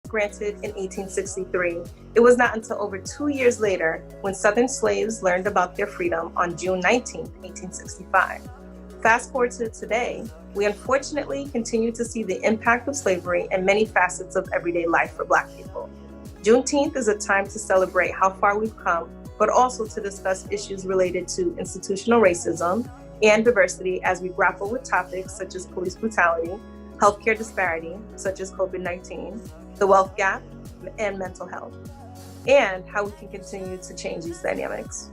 granted in 1863, it was not until over 2 years later when Southern slaves learned about their freedom on June 19, 1865. Fast forward to today, we unfortunately continue to see the impact of slavery in many facets of everyday life for Black people. Juneteenth is a time to celebrate how far we've come, but also to discuss issues related to institutional racism and diversity as we grapple with topics such as police brutality, healthcare disparity, such as COVID-19, the wealth gap, and mental health, and how we can continue to change these dynamics.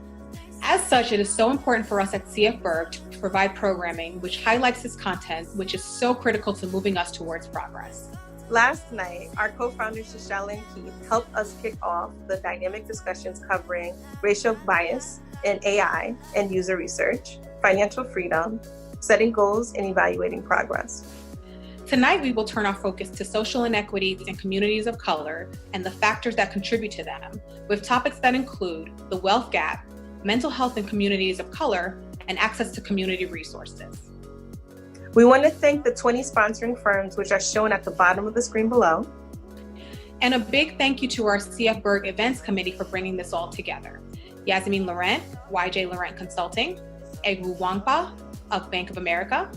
As such, it is so important for us at Cfberg to provide programming which highlights this content, which is so critical to moving us towards progress. Last night, our co-founders Sheena and Keith helped us kick off the dynamic discussions covering racial bias in AI and user research, financial freedom, setting goals, and evaluating progress. Tonight, we will turn our focus to social inequities in communities of color and the factors that contribute to them, with topics that include the wealth gap, mental health in communities of color, and access to community resources. We want to thank the 20 sponsoring firms, which are shown at the bottom of the screen below. And a big thank you to our Cfberg Events Committee for bringing this all together. Yasmin Laurent, YJ Laurent Consulting, Egwu Wangpa of Bank of America,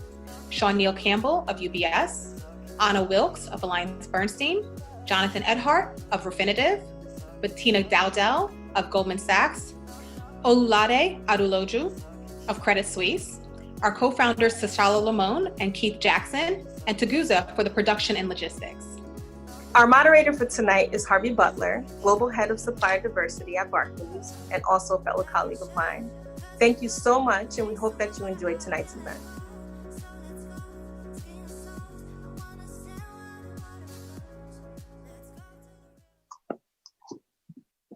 Sean Neil Campbell of UBS, Anna Wilkes of Alliance Bernstein, Jonathan Edhart of Refinitiv, Bettina Dowdell of Goldman Sachs, Olulade Aduloju of Credit Suisse, our co-founders Sashala Lamone and Keith Jackson, and Taguza for the production and logistics. Our moderator for tonight is Harvey Butler, Global Head of Supplier Diversity at Barclays, and also a fellow colleague of mine. Thank you so much, and we hope that you enjoyed tonight's event.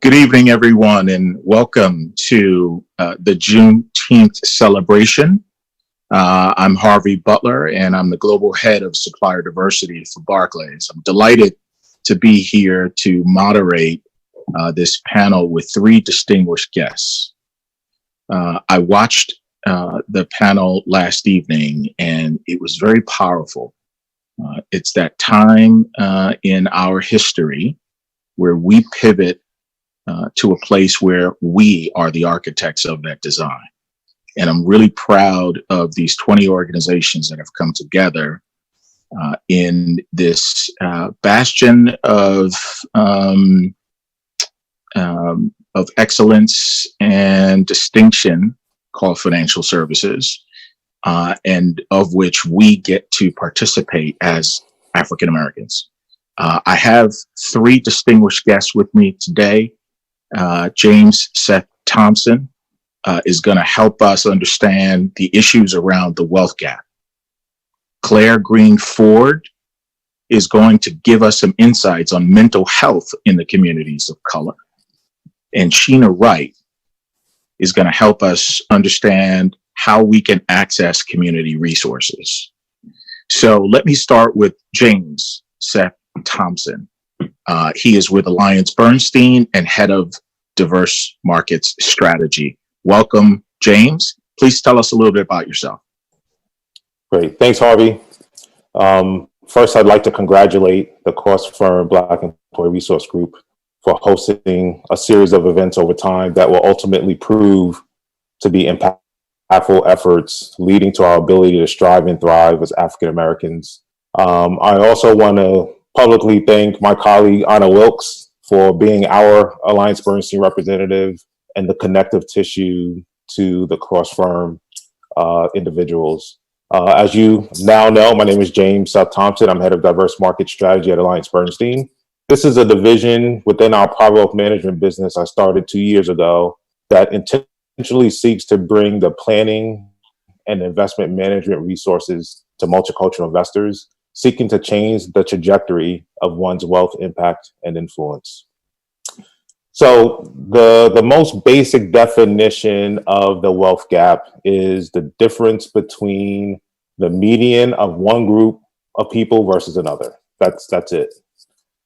Good evening, everyone, and welcome to the Juneteenth celebration. I'm Harvey Butler, and I'm the Global Head of Supplier Diversity for Barclays. I'm delighted to be here to moderate this panel with three distinguished guests. I watched the panel last evening, and it was very powerful. It's that time in our history where we pivot to a place where we are the architects of that design. And I'm really proud of these 20 organizations that have come together in this bastion of excellence and distinction called financial services, and of which we get to participate as African Americans. I have three distinguished guests with me today. James Seth Thompson is going to help us understand the issues around the wealth gap. Claire Green-Forde is going to give us some insights on mental health in the communities of color. And Sheena Wright is going to help us understand how we can access community resources. So let me start with James Seth Thompson. He is with Alliance Bernstein and head of Diverse Markets Strategy. Welcome, James. Please tell us a little bit about yourself. Great. Thanks, Harvey. First, I'd like to congratulate the cross-firm Black Employee Resource Group for hosting a series of events over time that will ultimately prove to be impactful efforts leading to our ability to strive and thrive as African Americans. I also want to publicly thank my colleague Anna Wilkes for being our Alliance Bernstein representative and the connective tissue to the cross-firm individuals. As you now know, my name is James Seth Thompson. I'm head of diverse market strategy at Alliance Bernstein. This is a division within our private wealth management business I started 2 years ago that intentionally seeks to bring the planning and investment management resources to multicultural investors seeking to change the trajectory of one's wealth impact and influence. So the most basic definition of the wealth gap is the difference between the median of one group of people versus another. That's it.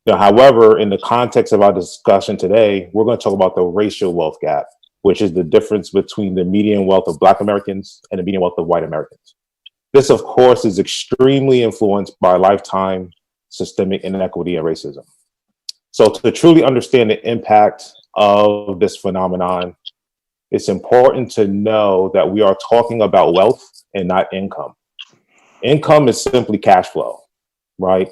Now, however, in the context of our discussion today, we're going to talk about the racial wealth gap, which is the difference between the median wealth of Black Americans and the median wealth of white Americans. This, of course, is extremely influenced by lifetime systemic inequity and racism. So to truly understand the impact of this phenomenon, it's important to know that we are talking about wealth and not income. Income is simply cash flow, right?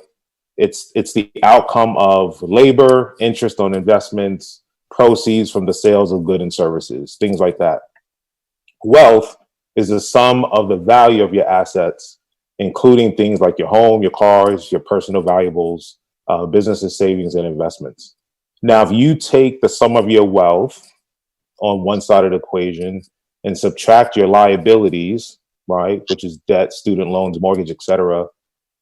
It's the outcome of labor, interest on investments, proceeds from the sales of goods and services, things like that. Wealth is the sum of the value of your assets, including things like your home, your cars, your personal valuables, businesses, savings, and investments. Now, if you take the sum of your wealth on one side of the equation and subtract your liabilities, right, which is debt, student loans, mortgage, etc.,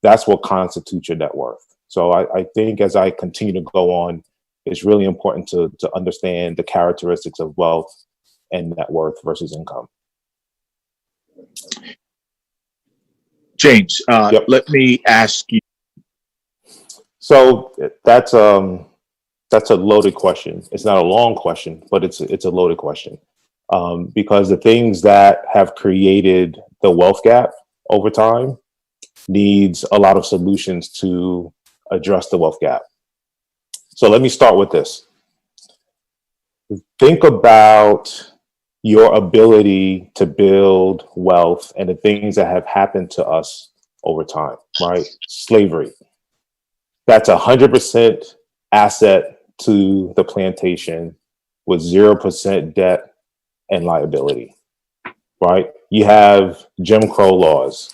that's what constitutes your net worth. So I think as I continue to go on, it's really important to understand the characteristics of wealth and net worth versus income. James, let me ask you. So that's a loaded question. It's not a long question, but it's a loaded question, because the things that have created the wealth gap over time needs a lot of solutions to address the wealth gap. So let me start with this. Think about your ability to build wealth and the things that have happened to us over time, right? Slavery. That's 100% asset to the plantation with 0% debt and liability, right? You have Jim Crow laws.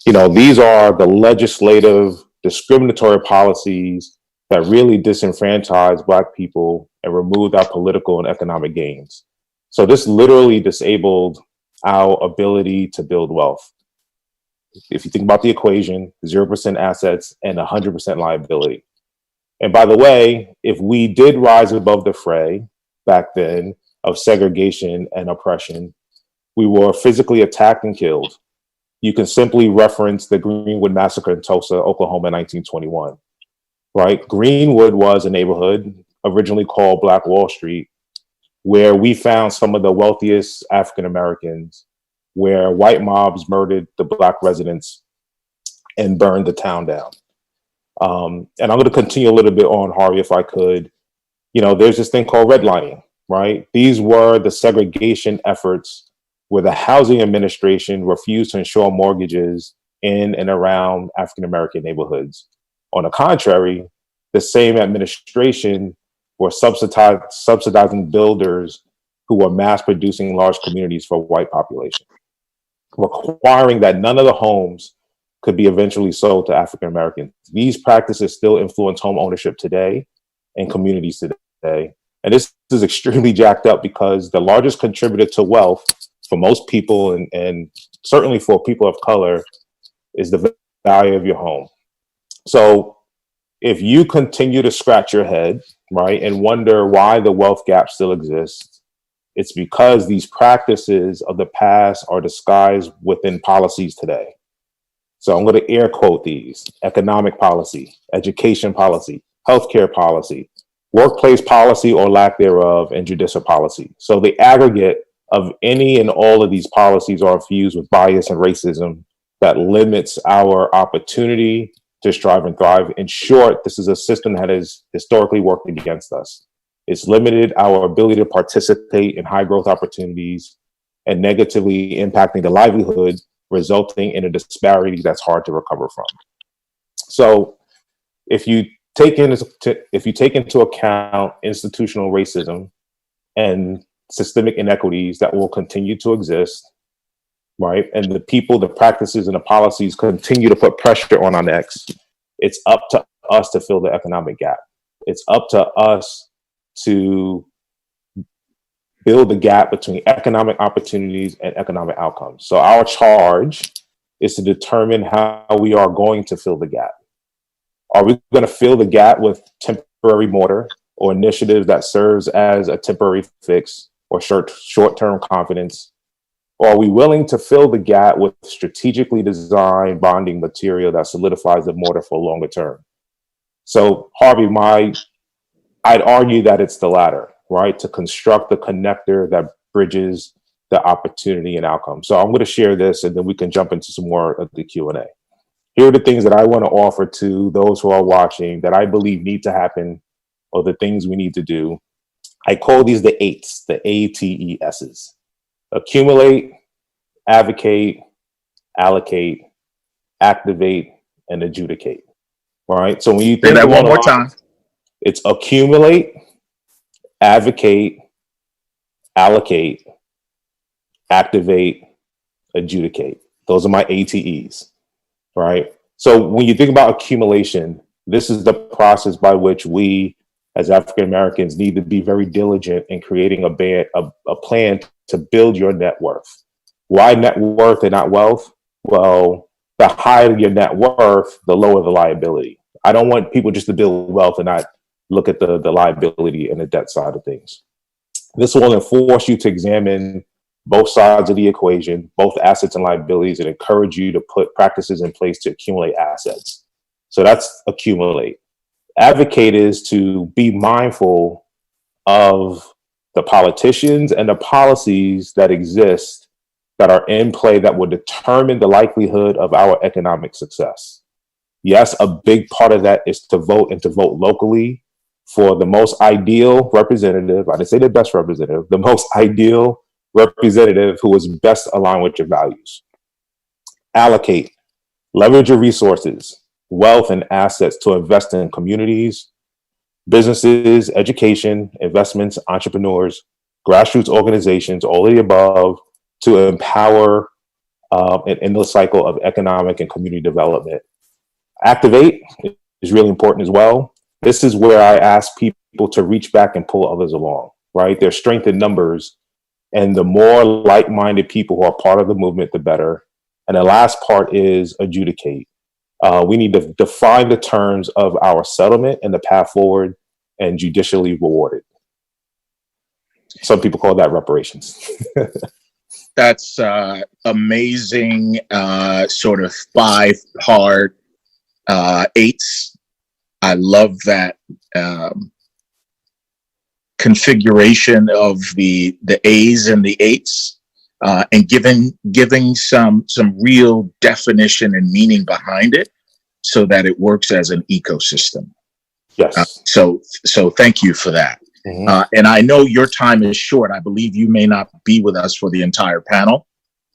You know, these are the legislative discriminatory policies that really disenfranchise Black people and removed our political and economic gains. So this literally disabled our ability to build wealth. If you think about the equation, 0% assets and 100% liability. And by the way, if we did rise above the fray back then of segregation and oppression, we were physically attacked and killed. You can simply reference the Green-Forde massacre in Tulsa, Oklahoma in 1921, right? Green-Forde was a neighborhood originally called Black Wall Street, where we found some of the wealthiest African Americans, where white mobs murdered the Black residents and burned the town down. And I'm going to continue a little bit on, Harvey, if I could. You know, there's this thing called redlining, right? These were the segregation efforts where the housing administration refused to insure mortgages in and around African American neighborhoods. On the contrary, the same administration were subsidizing builders who were mass producing large communities for white population, requiring that none of the homes could be eventually sold to African Americans. These practices still influence home ownership today and communities today. And this is extremely jacked up because the largest contributor to wealth for most people, and certainly for people of color, is the value of your home. So if you continue to scratch your head, right, and wonder why the wealth gap still exists, it's because these practices of the past are disguised within policies today. So I'm going to air quote these: economic policy, education policy, healthcare policy, workplace policy or lack thereof, and judicial policy. So the aggregate of any and all of these policies are infused with bias and racism that limits our opportunity to strive and thrive. In short, this is a system that has historically worked against us. It's limited our ability to participate in high growth opportunities and negatively impacting the livelihood, resulting in a disparity that's hard to recover from. So if you take into account institutional racism and systemic inequities that will continue to exist, right, and the people, the practices, and the policies continue to put pressure on our necks, it's up to us to fill the economic gap. It's up to us to build the gap between economic opportunities and economic outcomes. So our charge is to determine how we are going to fill the gap. Are we going to fill the gap with temporary mortar or initiatives that serves as a temporary fix or short-term confidence? Or are we willing to fill the gap with strategically designed bonding material that solidifies the mortar for longer term? So Harvey, I'd argue that it's the latter, right? To construct the connector that bridges the opportunity and outcome. So I'm going to share this and then we can jump into some more of the Q&A. Here are the things that I want to offer to those who are watching that I believe need to happen or the things we need to do. I call these the eights, the ATESs. Accumulate, advocate, allocate, activate, and adjudicate. All right. So when you think that along one more the time, lines, it's accumulate, advocate, allocate, activate, adjudicate. Those are my ATEs. Right. So when you think about accumulation, this is the process by which we as African Americans need to be very diligent in creating a plan to build your net worth. Why net worth and not wealth? Well, the higher your net worth, the lower the liability. I don't want people just to build wealth and not look at the liability and the debt side of things. This will enforce you to examine both sides of the equation, both assets and liabilities, and encourage you to put practices in place to accumulate assets. So that's accumulate. Advocate is to be mindful of the politicians and the policies that exist that are in play that will determine the likelihood of our economic success. Yes, a big part of that is to vote and to vote locally for the most ideal representative. I didn't say the best representative, the most ideal representative who is best aligned with your values. Allocate, leverage your resources, wealth and assets to invest in communities, businesses, education, investments, entrepreneurs, grassroots organizations, all of the above, to empower in the cycle of economic and community development. Activate is really important as well. This is where I ask people to reach back and pull others along, right? There's strength in numbers, and the more like-minded people who are part of the movement, the better. And the last part is adjudicate. We need to define the terms of our settlement and the path forward and judicially reward it. Some people call that reparations. that's amazing, sort of 5-part eights. I love that configuration of the A's and the eights, and giving some real definition and meaning behind it, so that it works as an ecosystem. Yes. So thank you for that. Mm-hmm. And I know your time is short. I believe you may not be with us for the entire panel.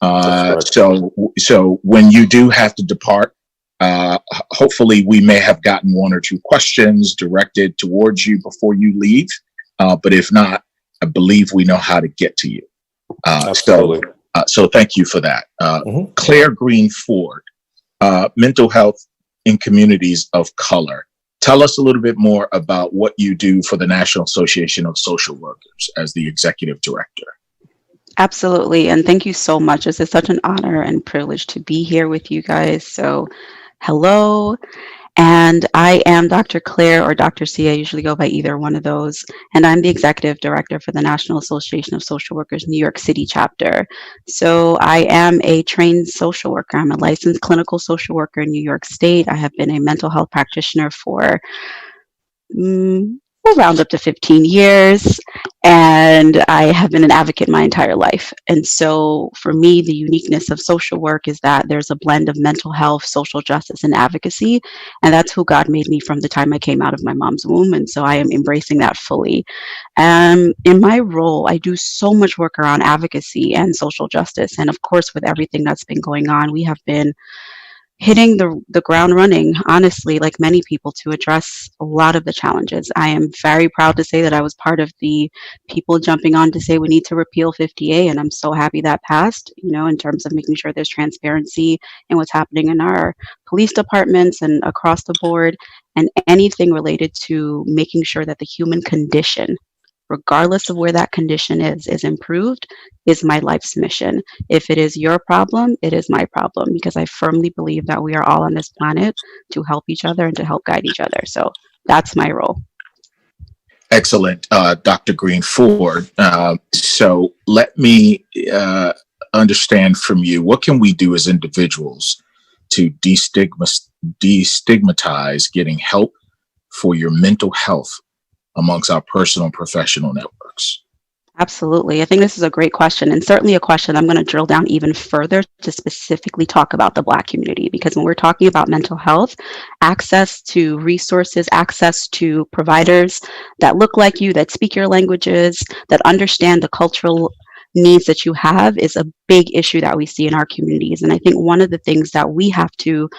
So when you do have to depart, hopefully we may have gotten 1 or 2 questions directed towards you before you leave. But if not, I believe we know how to get to you. So thank you for that. Mm-hmm. Claire Green-Forde, mental health in communities of color. Tell us a little bit more about what you do for the National Association of Social Workers as the executive director. Absolutely. And thank you so much. This is such an honor and privilege to be here with you guys. So hello. And I am Dr. Claire, or Dr. C. I usually go by either one of those. And I'm the executive director for the National Association of Social Workers New York City chapter. So I am a trained social worker. I'm a licensed clinical social worker in New York State. I have been a mental health practitioner for we'll round up to 15 years, and I have been an advocate my entire life. And so for me, the uniqueness of social work is that there's a blend of mental health, social justice, and advocacy. And that's who God made me from the time I came out of my mom's womb. And so I am embracing that fully. In my role, I do so much work around advocacy and social justice. And of course, with everything that's been going on, we have been hitting the ground running, honestly, like many people, to address a lot of the challenges. I am very proud to say that I was part of the people jumping on to say we need to repeal 50A, and I'm so happy that passed, in terms of making sure there's transparency in what's happening in our police departments and across the board, and anything related to making sure that the human condition, regardless of where that condition is improved, is my life's mission. If it is your problem, it is my problem, because I firmly believe that we are all on this planet to help each other and to help guide each other. So that's my role. Excellent, Dr. Green-Forde. So let me understand from you, what can we do as individuals to destigmatize getting help for your mental health amongst our personal and professional networks? Absolutely. I think this is a great question, and certainly a question I'm going to drill down even further to specifically talk about the Black community. Because when we're talking about mental health, access to resources, access to providers that look like you, that speak your languages, that understand the cultural needs that you have is a big issue that we see in our communities. And I think one of the things that we have to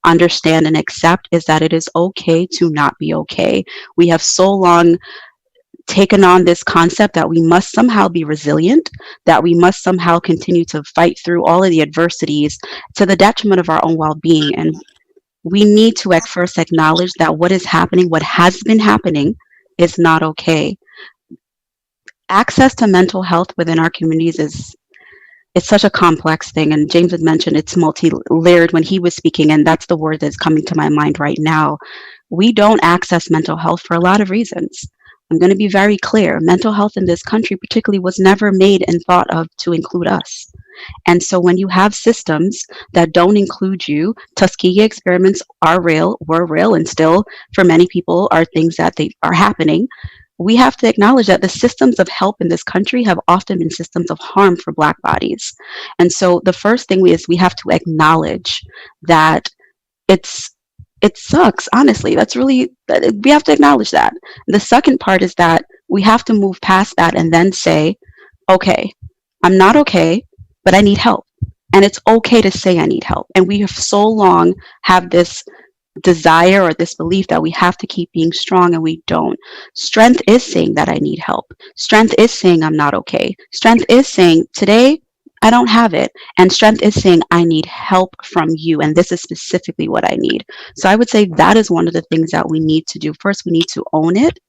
understand and accept is that it is okay to not be okay. We have so long taken on this concept that we must somehow be resilient, that we must somehow continue to fight through all of the adversities to the detriment of our own well-being. And we need to at first acknowledge that what is happening, what has been happening, is not okay. Access to mental health within our communities is it's such a complex thing, and James had mentioned it's multi-layered when he was speaking, and that's the word that's coming to my mind right now. We don't access mental health for a lot of reasons. I'm going to be very clear. Mental health in this country particularly was never made and thought of to include us. And so when you have systems that don't include you, Tuskegee experiments were real, and still for many people are things that they are happening. We have to acknowledge that the systems of help in this country have often been systems of harm for Black bodies. And so the first thing we have to acknowledge that it's it sucks, honestly. That's really, we have to acknowledge that. The second part is that we have to move past that and then say, okay, I'm not okay, but I need help. And it's okay to say I need help. And we have so long have this desire or this belief that we have to keep being strong, and we don't. Strength is saying that I need help. Strength is saying I'm not okay. Strength is saying today I don't have it. And strength is saying I need help from you, and this is specifically what I need. So I would say that is one of the things that we need to do. First, we need to own it,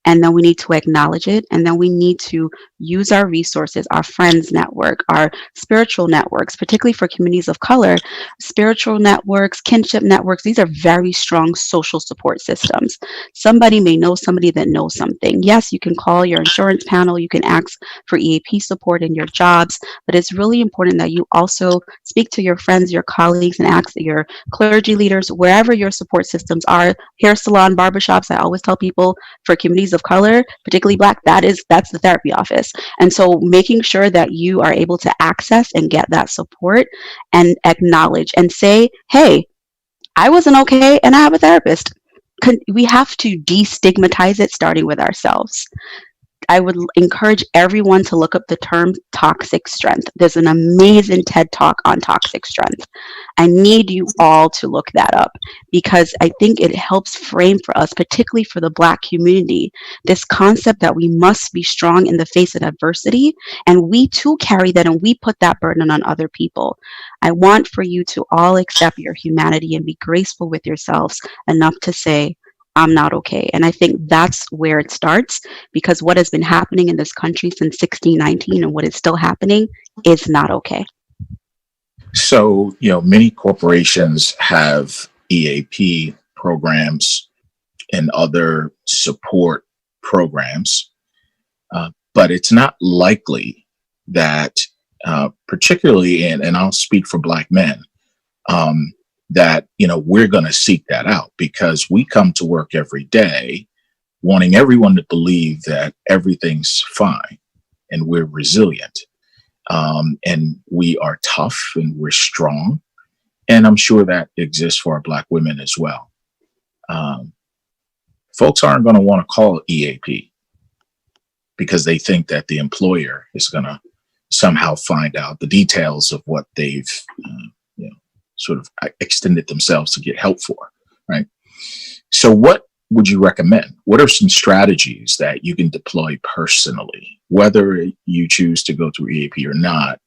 and then we need to acknowledge it, and then we need to use our resources, our friends network, our spiritual networks, particularly for communities of color. Spiritual networks, kinship networks, these are very strong social support systems. Somebody may know somebody that knows something. Yes, you can call your insurance panel, you can ask for EAP support in your jobs, but it's really important that you also speak to your friends, your colleagues, and ask your clergy leaders, wherever your support systems are. Hair salon, barbershops, I always tell people, for communities of color, particularly Black, that's the therapy office. And so making sure that you are able to access and get that support and acknowledge and say, hey, I wasn't okay and I have a therapist. We have to destigmatize it, starting with ourselves. I would encourage everyone to look up the term toxic strength. There's an amazing TED talk on toxic strength. I need you all to look that up, because I think it helps frame for us, particularly for the Black community, this concept that we must be strong in the face of adversity, and we too carry that, and we put that burden on other people. I want for you to all accept your humanity and be graceful with yourselves enough to say, I'm not okay. And I think that's where it starts, because what has been happening in this country since 1619 and what is still happening is not okay. So, many corporations have EAP programs and other support programs, but it's not likely that, particularly and I'll speak for Black men, that, we're going to seek that out, because we come to work every day wanting everyone to believe that everything's fine and we're resilient. And we are tough and we're strong. And I'm sure that exists for our Black women as well. Folks aren't going to want to call EAP because they think that the employer is going to somehow find out the details of what they've, sort of extended themselves to get help for, right? So what would you recommend? What are some strategies that you can deploy personally, whether you choose to go through EAP or not?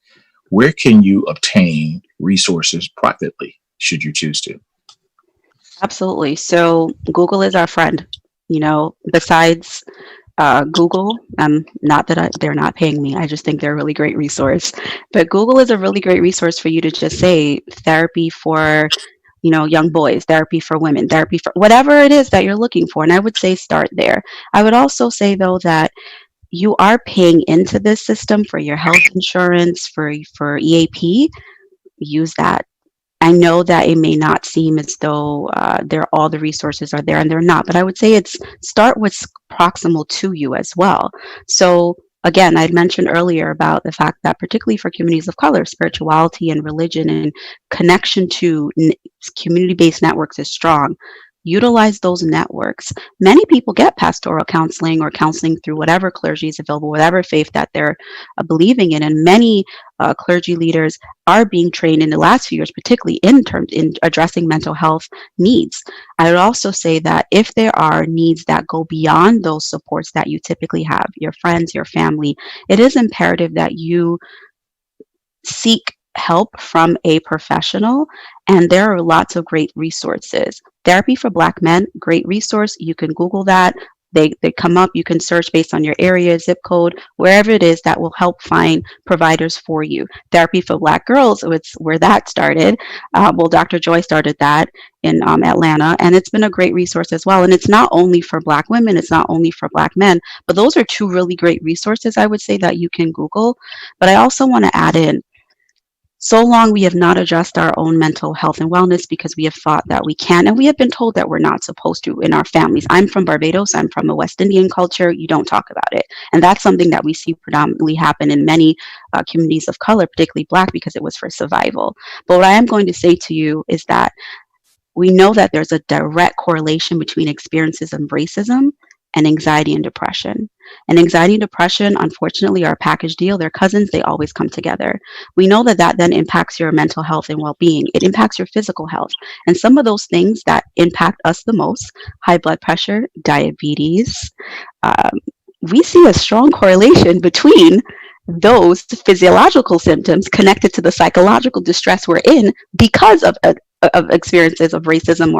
Where can you obtain resources privately, should you choose to? Absolutely. So Google is our friend. Besides Google, not that they're not paying me, I just think they're a really great resource. But Google is a really great resource for you to just say therapy for, young boys, therapy for women, therapy for whatever it is that you're looking for. And I would say start there. I would also say, though, that you are paying into this system for your health insurance, for EAP. Use that. I know that it may not seem as though all the resources are there, and they're not, but I would say start what's proximal to you as well. So again, I'd mentioned earlier about the fact that particularly for communities of color, spirituality and religion and connection to community-based networks is strong. Utilize those networks. Many people get pastoral counseling or counseling through whatever clergy is available, whatever faith that they're believing in, and many clergy leaders are being trained in the last few years, particularly in addressing mental health needs. I would also say that if there are needs that go beyond those supports that you typically have, your friends, your family, it is imperative that you seek help from a professional, and there are lots of great resources. Therapy for Black Men, great resource. You can Google that. They come up. You can search based on your area, zip code, wherever it is that will help find providers for you. Therapy for Black Girls, it's where that started. Well, Dr. Joy started that in Atlanta, and it's been a great resource as well. And it's not only for Black women, it's not only for Black men, but those are two really great resources, I would say, that you can Google. But I also want to add in, so long we have not addressed our own mental health and wellness because we have thought that we can, and we have been told that we're not supposed to in our families. I'm from Barbados. I'm from a West Indian culture. You don't talk about it. And that's something that we see predominantly happen in many communities of color, particularly Black, because it was for survival. But what I am going to say to you is that we know that there's a direct correlation between experiences of racism and anxiety and depression. And anxiety and depression, unfortunately, are a package deal. They're cousins. They always come together. We know that that then impacts your mental health and well-being. It impacts your physical health. And some of those things that impact us the most, high blood pressure, diabetes, we see a strong correlation between those physiological symptoms connected to the psychological distress we're in because of experiences of racism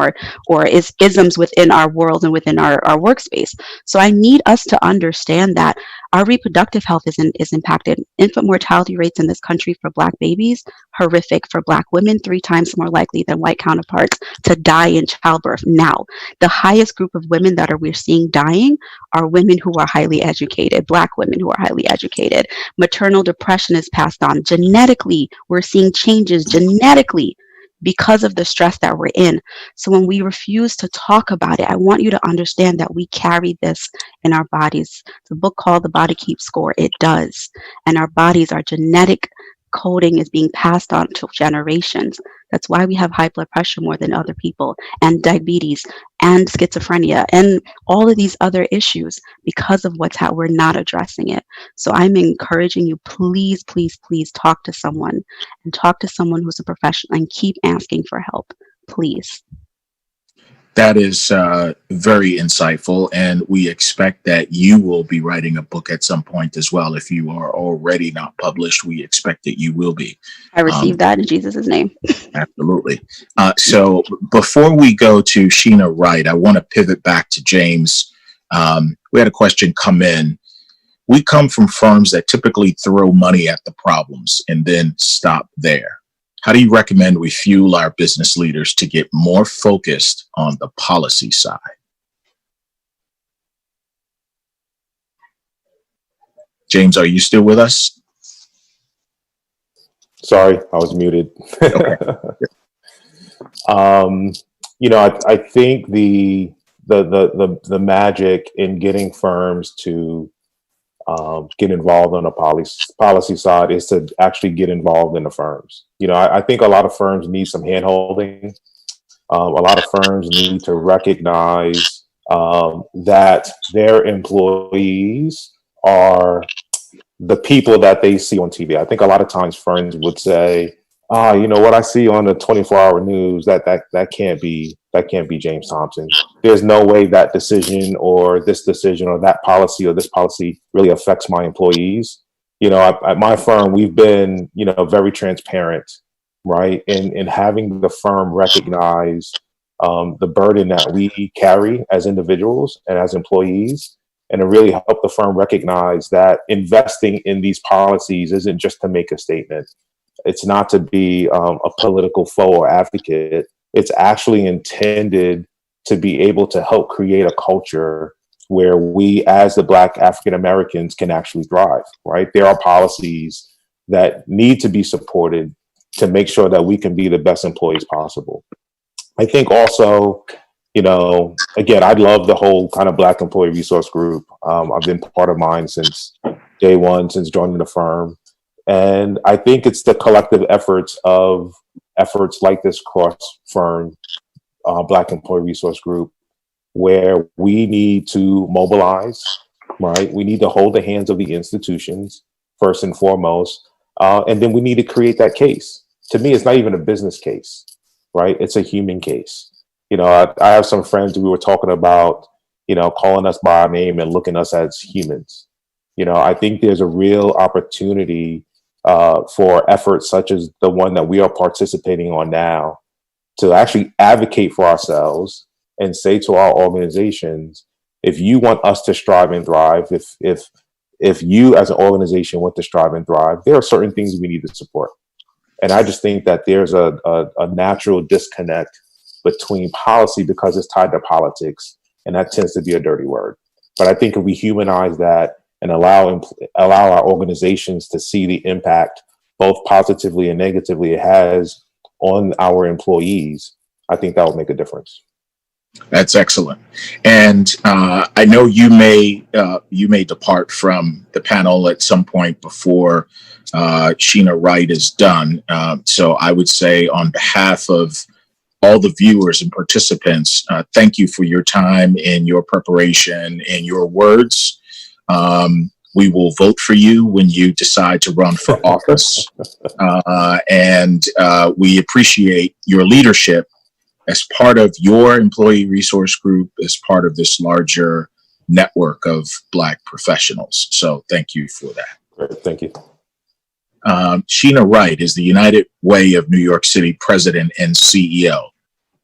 or isms within our world and within our workspace. So I need us to understand that our reproductive health is impacted. Infant mortality rates in this country for Black babies, horrific. For Black women, 3 times more likely than white counterparts to die in childbirth. Now, the highest group of women that we're seeing dying are women who are highly educated, Black women who are highly educated. Maternal depression is passed on. Genetically, we're seeing changes genetically because of the stress that we're in. So when we refuse to talk about it, I want you to understand that we carry this in our bodies. The book called The Body Keeps Score. It does. And our bodies, our genetic coding is being passed on to generations. That's why we have high blood pressure more than other people, and diabetes, and schizophrenia, and all of these other issues because of we're not addressing it. So I'm encouraging you, please, please, please talk to someone, and talk to someone who's a professional, and keep asking for help, please. That is very insightful, and we expect that you will be writing a book at some point as well. If you are already not published, we expect that you will be. I received that in Jesus' name. Absolutely. So before we go to Sheena Wright, I want to pivot back to James. We had a question come in. We come from firms that typically throw money at the problems and then stop there. How do you recommend we fuel our business leaders to get more focused on the policy side? James, are you still with us? Sorry, I was muted. Okay. I think the magic in getting firms to get involved on the policy side is to actually get involved in the firms. I think a lot of firms need some hand-holding. A lot of firms need to recognize that their employees are the people that they see on TV. I think a lot of times firms would say, what I see on the 24-hour news, that can't be James Thompson. There's no way that decision or this decision or that policy or this policy really affects my employees. At my firm, we've been, very transparent, right? In having the firm recognize the burden that we carry as individuals and as employees, and to really help the firm recognize that investing in these policies isn't just to make a statement. It's not to be a political foe or advocate. It's actually intended to be able to help create a culture where we, as the Black African Americans, can actually thrive, right? There are policies that need to be supported to make sure that we can be the best employees possible. I think also, again, I love the whole kind of Black employee resource group. I've been part of mine since day one since joining the firm. And I think it's the collective efforts like this cross-firm Black Employee Resource Group, where we need to mobilize, right? We need to hold the hands of the institutions first and foremost, and then we need to create that case. To me, it's not even a business case, right? It's a human case. You know, I have some friends we were talking about, you know, calling us by our name and looking at us as humans. You know, I think there's a real opportunity for efforts such as the one that we are participating on now to actually advocate for ourselves and say to our organizations, if you want us to strive and thrive, if you as an organization want to strive and thrive, there are certain things we need to support. And I just think that there's a natural disconnect between policy because it's tied to politics, and that tends to be a dirty word. But I think if we humanize that and allow our organizations to see the impact, both positively and negatively, it has on our employees, I think that will make a difference. That's excellent. And I know you may depart from the panel at some point before Sheena Wright is done. So I would say on behalf of all the viewers and participants, thank you for your time and your preparation and your words. We will vote for you when you decide to run for office. And we appreciate your leadership as part of your employee resource group, as part of this larger network of Black professionals. So thank you for that. Great, thank you. Sheena Wright is the United Way of New York City president and CEO.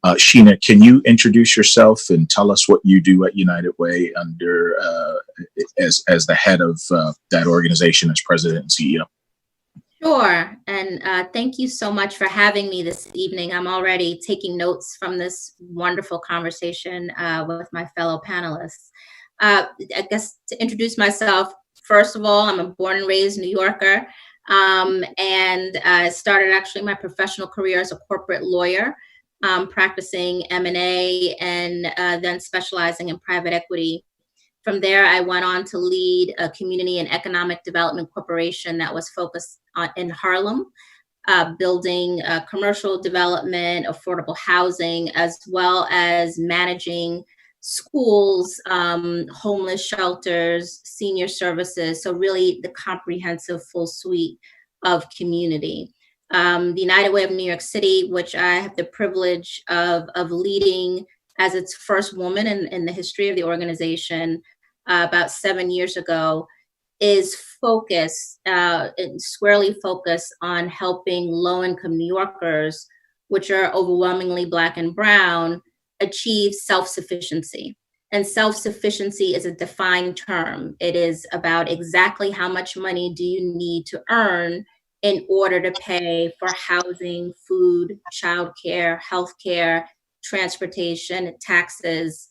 Sheena, can you introduce yourself and tell us what you do at United Way under as the head of that organization as president and CEO? Sure. And thank you so much for having me this evening. I'm already taking notes from this wonderful conversation with my fellow panelists. I guess to introduce myself, first of all, I'm a born and raised New Yorker, and I started actually my professional career as a corporate lawyer, practicing M&A and then specializing in private equity. From there, I went on to lead a community and economic development corporation that was focused in Harlem, building commercial development, affordable housing, as well as managing schools, homeless shelters, senior services. So really the comprehensive full suite of community. The United Way of New York City, which I have the privilege of leading as its first woman in the history of the organization about 7 years ago, is focused, squarely focused on helping low-income New Yorkers, which are overwhelmingly Black and brown, achieve self-sufficiency. And self-sufficiency is a defined term. It is about exactly how much money do you need to earn in order to pay for housing, food, childcare, healthcare, transportation, taxes,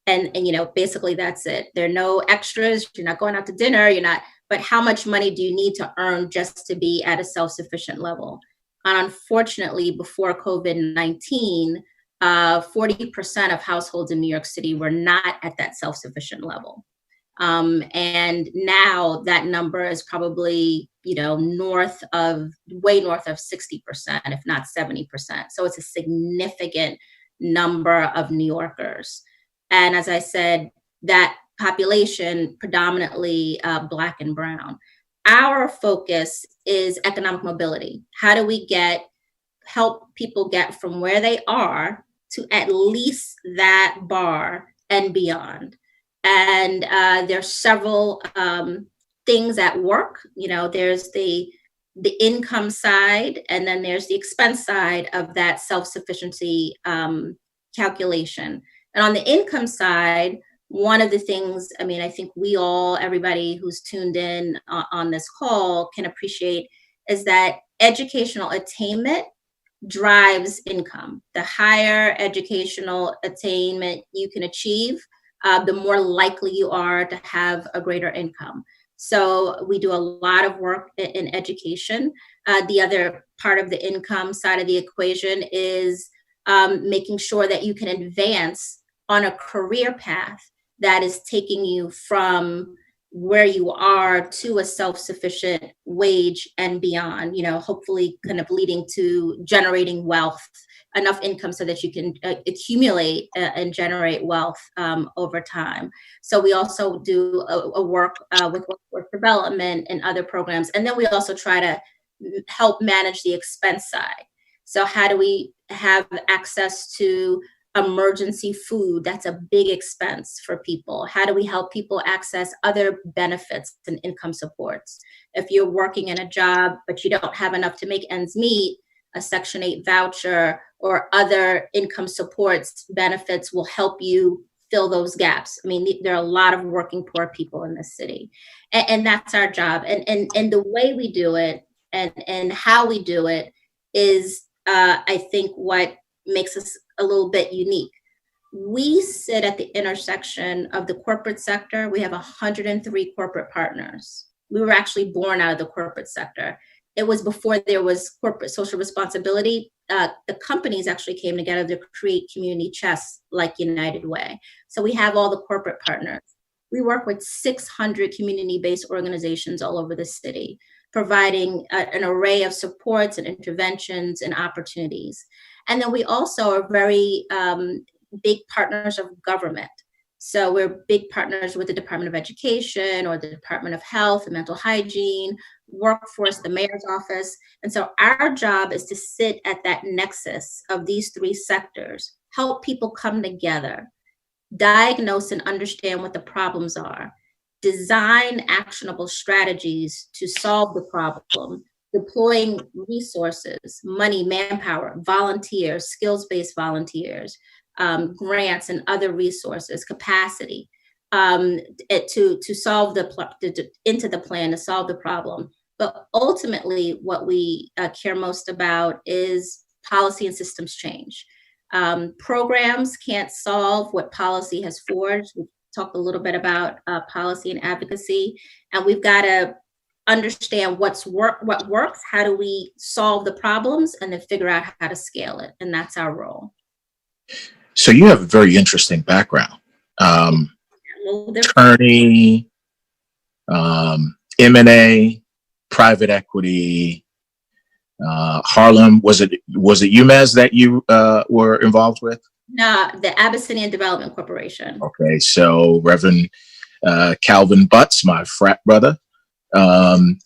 and you know, basically that's it. There are no extras. You're not going out to dinner. But how much money do you need to earn just to be at a self-sufficient level? And unfortunately, before COVID-19, 40% of households in New York City were not at that self-sufficient level. And now that number is probably, you know, way north of 60%, if not 70%. So it's a significant number of New Yorkers. And as I said, that population predominantly Black and brown. Our focus is economic mobility. How do we help people get from where they are to at least that bar and beyond? And there's several things at work. You know, there's the income side, and then there's the expense side of that self-sufficiency calculation. And on the income side, one of the things, I mean, I think everybody who's tuned in on this call can appreciate is that educational attainment drives income. The higher educational attainment you can achieve, the more likely you are to have a greater income. So we do a lot of work in education. The other part of the income side of the equation is making sure that you can advance on a career path that is taking you from where you are to a self-sufficient wage and beyond, hopefully kind of leading to generating wealth, enough income so that you can accumulate and generate wealth over time. So we also do a work with workforce development and other programs. And then we also try to help manage the expense side. So how do we have access to emergency food? That's a big expense for people. How do we help people access other benefits and income supports? If you're working in a job, but you don't have enough to make ends meet, a Section 8 voucher or other income supports benefits will help you fill those gaps. I mean, there are a lot of working poor people in this city, and that's our job. And the way we do it and how we do it is, I think, what makes us a little bit unique. We sit at the intersection of the corporate sector. We have 103 corporate partners. We were actually born out of the corporate sector. It was before there was corporate social responsibility. The companies actually came together to create community chests like United Way. So we have all the corporate partners. We work with 600 community-based organizations all over the city, providing an array of supports and interventions and opportunities. And then we also are very big partners of government. So we're big partners with the Department of Education or the Department of Health and Mental Hygiene, Workforce, the mayor's office. And so our job is to sit at that nexus of these three sectors, help people come together, diagnose and understand what the problems are, design actionable strategies to solve the problem, deploying resources, money, manpower, volunteers, skills-based volunteers, grants and other resources, capacity to solve into the plan to solve the problem. But ultimately, what we care most about is policy and systems change. Programs can't solve what policy has forged. We talked a little bit about policy and advocacy, and we've got to understand what works, how do we solve the problems, and then figure out how to scale it. And that's our role. So you have a very interesting background. Attorney, M&A, private equity, Harlem. Was it UMass that you were involved with? No, the Abyssinian Development Corporation. Okay, so Reverend Calvin Butts, my frat brother, and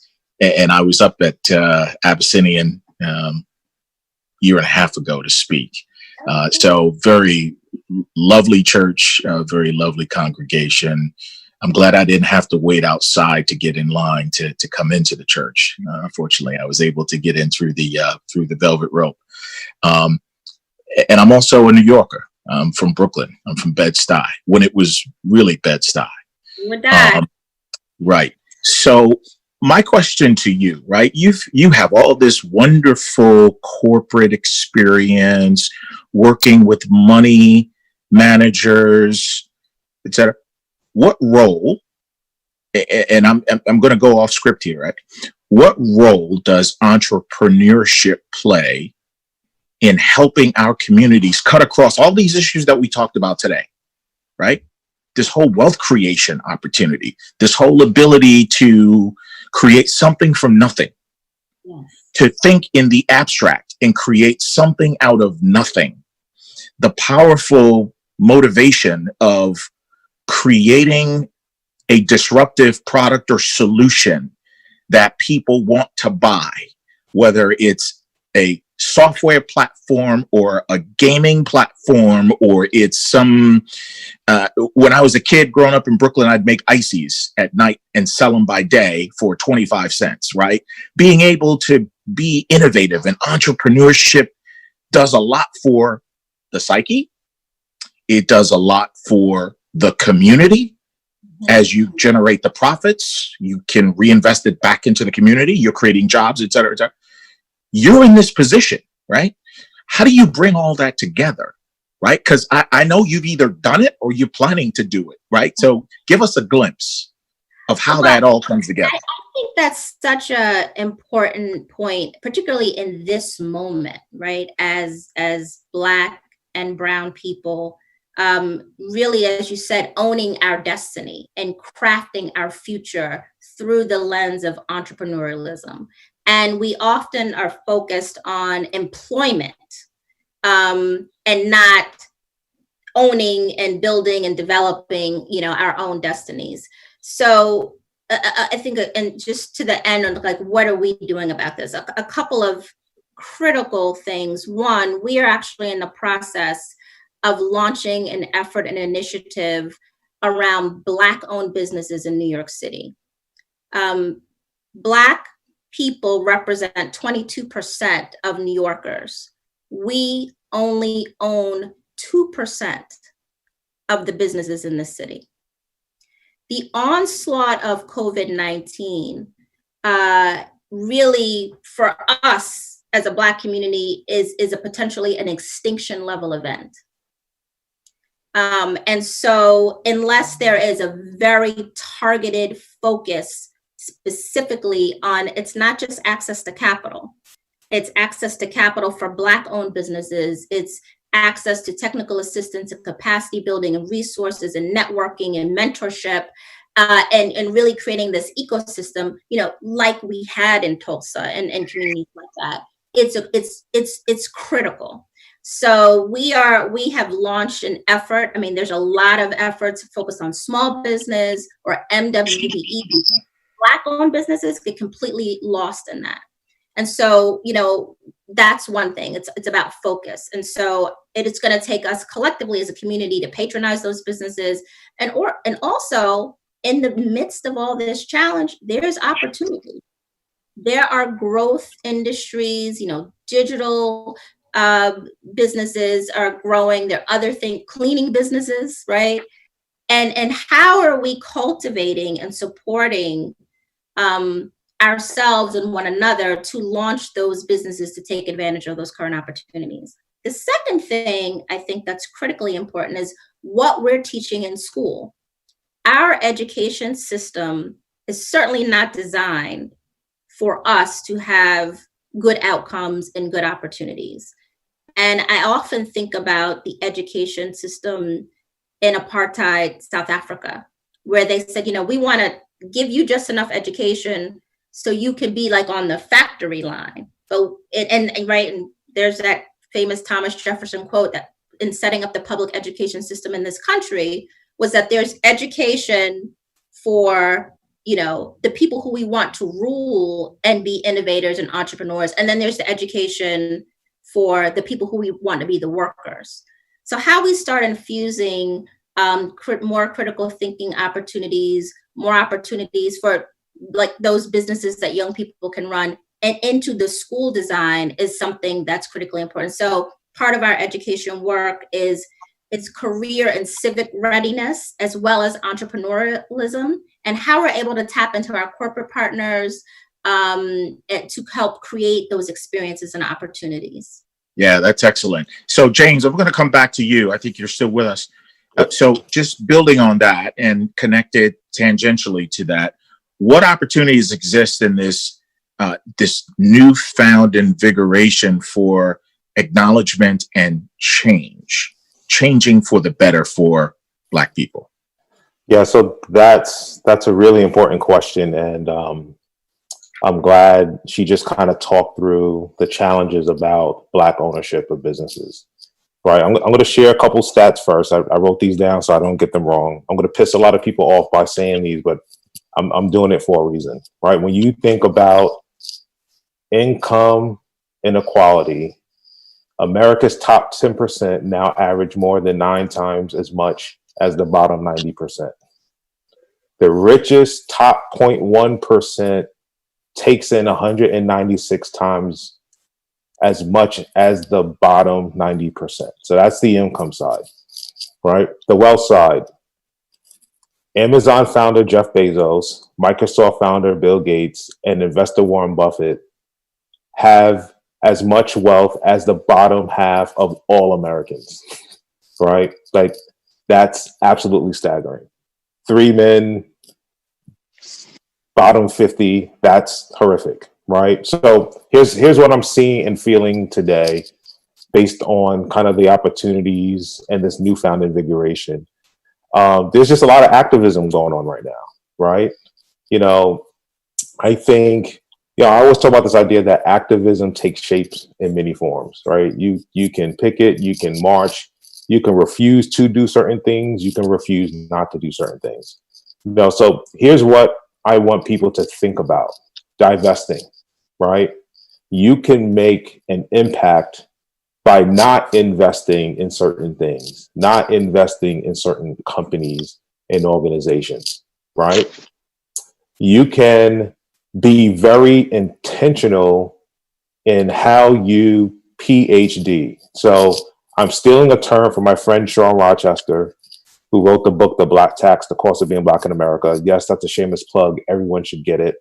I was up at Abyssinian year and a half ago to speak. So very lovely church, very lovely congregation. I'm glad I didn't have to wait outside to get in line to come into the church. Unfortunately, I was able to get in through the velvet rope. And I'm also a New Yorker. I'm from Brooklyn. I'm from Bed-Stuy, when it was really Bed-Stuy. Right. So my question to you, right? You have all this wonderful corporate experience working with money managers, etc. What role, and I'm going to go off script here, right? What role does entrepreneurship play in helping our communities cut across all these issues that we talked about today, right? This whole wealth creation opportunity, this whole ability to create something from nothing, yes, to think in the abstract and create something out of nothing. The powerful motivation of creating a disruptive product or solution that people want to buy, whether it's a software platform or a gaming platform, or it's some, when I was a kid growing up in Brooklyn, I'd make ices at night and sell them by day for 25 cents, right? Being able to be innovative, and entrepreneurship does a lot for the psyche. It does a lot for the community. As you generate the profits, you can reinvest it back into the community. You're creating jobs, et cetera, et cetera. You're in this position, right? How do you bring all that together, right? Because I know you've either done it or you're planning to do it, right? So give us a glimpse of how that all comes together. I think that's such an important point, particularly in this moment, right? As Black and Brown people really, as you said, owning our destiny and crafting our future through the lens of entrepreneurialism. And we often are focused on employment and not owning and building and developing, our own destinies. So I think, and just to the end of like, what are we doing about this? A couple of critical things. One, we are actually in the process of launching an effort and initiative around Black-owned businesses in New York City. Black people represent 22% of New Yorkers. We only own 2% of the businesses in the city. The onslaught of COVID-19 really, for us as a Black community, is a potentially an extinction level event. And so unless there is a very targeted focus specifically on, it's not just access to capital, it's access to capital for Black-owned businesses, it's access to technical assistance and capacity building and resources and networking and mentorship, and really creating this ecosystem, like we had in Tulsa and communities like that. It's critical. So we have launched an effort. I mean, there's a lot of efforts focused on small business or MWBE. Black-owned businesses get completely lost in that. And so, that's one thing. It's about focus. And so it's going to take us collectively as a community to patronize those businesses. And also in the midst of all this challenge, there's opportunity. There are growth industries, digital businesses are growing. There are other things, cleaning businesses, right? And how are we cultivating and supporting ourselves and one another to launch those businesses to take advantage of those current opportunities? The second thing I think that's critically important is what we're teaching in school. Our education system is certainly not designed for us to have good outcomes and good opportunities. And I often think about the education system in apartheid South Africa, where they said, we want to give you just enough education so you can be like on the factory line. But and there's that famous Thomas Jefferson quote that in setting up the public education system in this country was that there's education for the people who we want to rule and be innovators and entrepreneurs, and then there's the education for the people who we want to be the workers. So how we start infusing more critical thinking opportunities, more opportunities for like those businesses that young people can run and into the school design is something that's critically important. So part of our education work is it's career and civic readiness, as well as entrepreneurialism, and how we're able to tap into our corporate partners to help create those experiences and opportunities. Yeah, that's excellent. So James, I'm going to come back to you. I think you're still with us. So just building on that and connected tangentially to that, what opportunities exist in this newfound invigoration for acknowledgement and changing for the better for Black people? Yeah, so that's a really important question, and I'm glad she just kind of talked through the challenges about Black ownership of businesses. Right, I'm going to share a couple stats first. I wrote these down so I don't get them wrong. I'm going to piss a lot of people off by saying these, but I'm doing it for a reason. Right, when you think about income inequality, America's top 10% now average more than 9 times as much as the bottom 90%. The richest top 0.1% takes in 196 times as much as the bottom 90%. So that's the income side, right? The wealth side. Amazon founder Jeff Bezos, Microsoft founder Bill Gates, and investor Warren Buffett have as much wealth as the bottom half of all Americans, right? Like, that's absolutely staggering. 3 men, bottom 50, that's horrific, right? So here's what I'm seeing and feeling today based on kind of the opportunities and this newfound invigoration. There's just a lot of activism going on right now, right? You know, I think, I always talk about this idea that activism takes shapes in many forms, right? You can picket, you can march, you can refuse to do certain things, you can refuse not to do certain things. So here's what I want people to think about: divesting, right? You can make an impact by not investing in certain things, not investing in certain companies and organizations, right? You can be very intentional in how you PhD. So I'm stealing a term from my friend Sean Rochester, who wrote the book, The Black Tax, The Cost of Being Black in America. Yes, that's a shameless plug. Everyone should get it.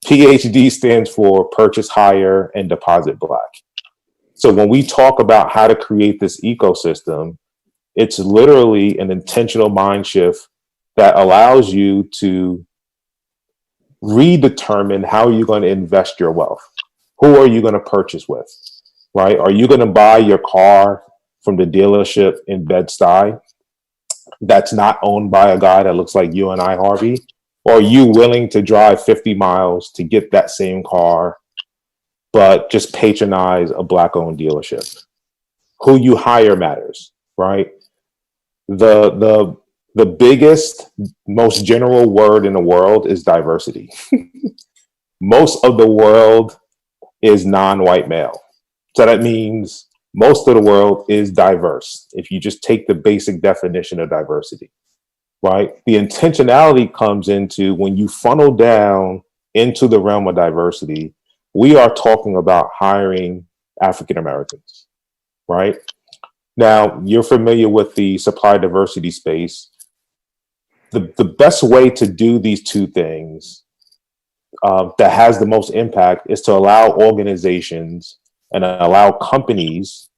PhD stands for Purchase Hire and Deposit Black. So when we talk about how to create this ecosystem, it's literally an intentional mind shift that allows you to redetermine how you're going to invest your wealth. Who are you going to purchase with, right? Are you going to buy your car from the dealership in Bed-Stuy that's not owned by a guy that looks like you and I, Harvey? Or are you willing to drive 50 miles to get that same car, but just patronize a Black-owned dealership? Who you hire matters, right? The biggest, most general word in the world is diversity. Most of the world is non-white male. So that means most of the world is diverse, if you just take the basic definition of diversity, right? The intentionality comes into when you funnel down into the realm of diversity, we are talking about hiring African Americans, right? Now, you're familiar with the supply diversity space. The best way to do these two things that has the most impact is to allow organizations and allow companies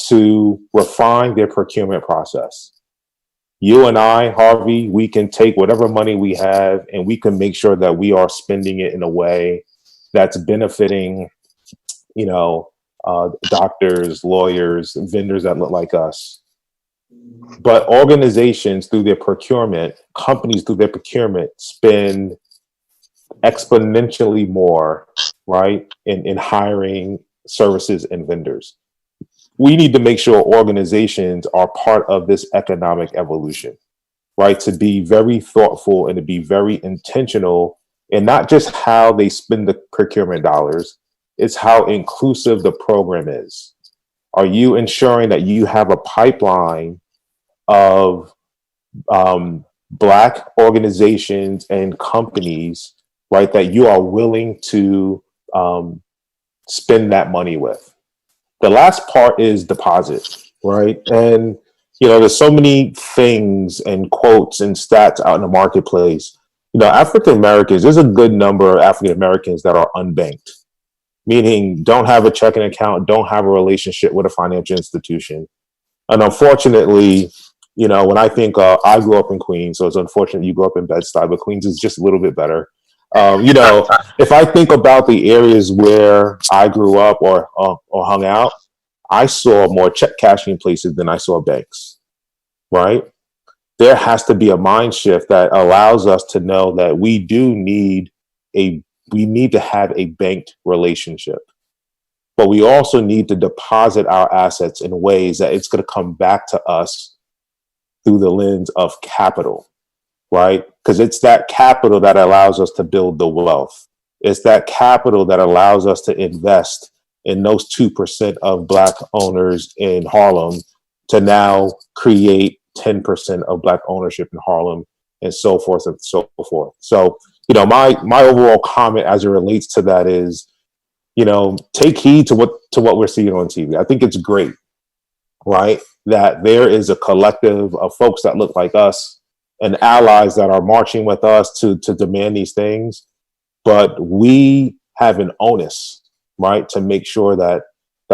to refine their procurement process. You and I, Harvey, we can take whatever money we have and we can make sure that we are spending it in a way that's benefiting, doctors, lawyers, vendors that look like us. But organizations through their procurement, companies through their procurement spend exponentially more, right, in hiring services and vendors. We need to make sure organizations are part of this economic evolution, right? To be very thoughtful and to be very intentional in not just how they spend the procurement dollars, it's how inclusive the program is. Are you ensuring that you have a pipeline of Black organizations and companies, right, that you are willing to spend that money with? The last part is deposit, right? And, there's so many things and quotes and stats out in the marketplace. African Americans, there's a good number of African Americans that are unbanked, meaning don't have a checking account, don't have a relationship with a financial institution. And unfortunately, when I think I grew up in Queens, so it's unfortunate you grew up in Bed-Stuy, but Queens is just a little bit better. If I think about the areas where I grew up or hung out, I saw more check cashing places than I saw banks, right? There has to be a mind shift that allows us to know that we need to have a banked relationship, but we also need to deposit our assets in ways that it's going to come back to us through the lens of capital, right? Because it's that capital that allows us to build the wealth. It's that capital that allows us to invest in those 2% of Black owners in Harlem to now create 10% of Black ownership in Harlem, and so forth and so forth. So, my overall comment as it relates to that is, take heed to what we're seeing on TV. I think it's great, right, that there is a collective of folks that look like us and allies that are marching with us to demand these things. But we have an onus, right, to make sure that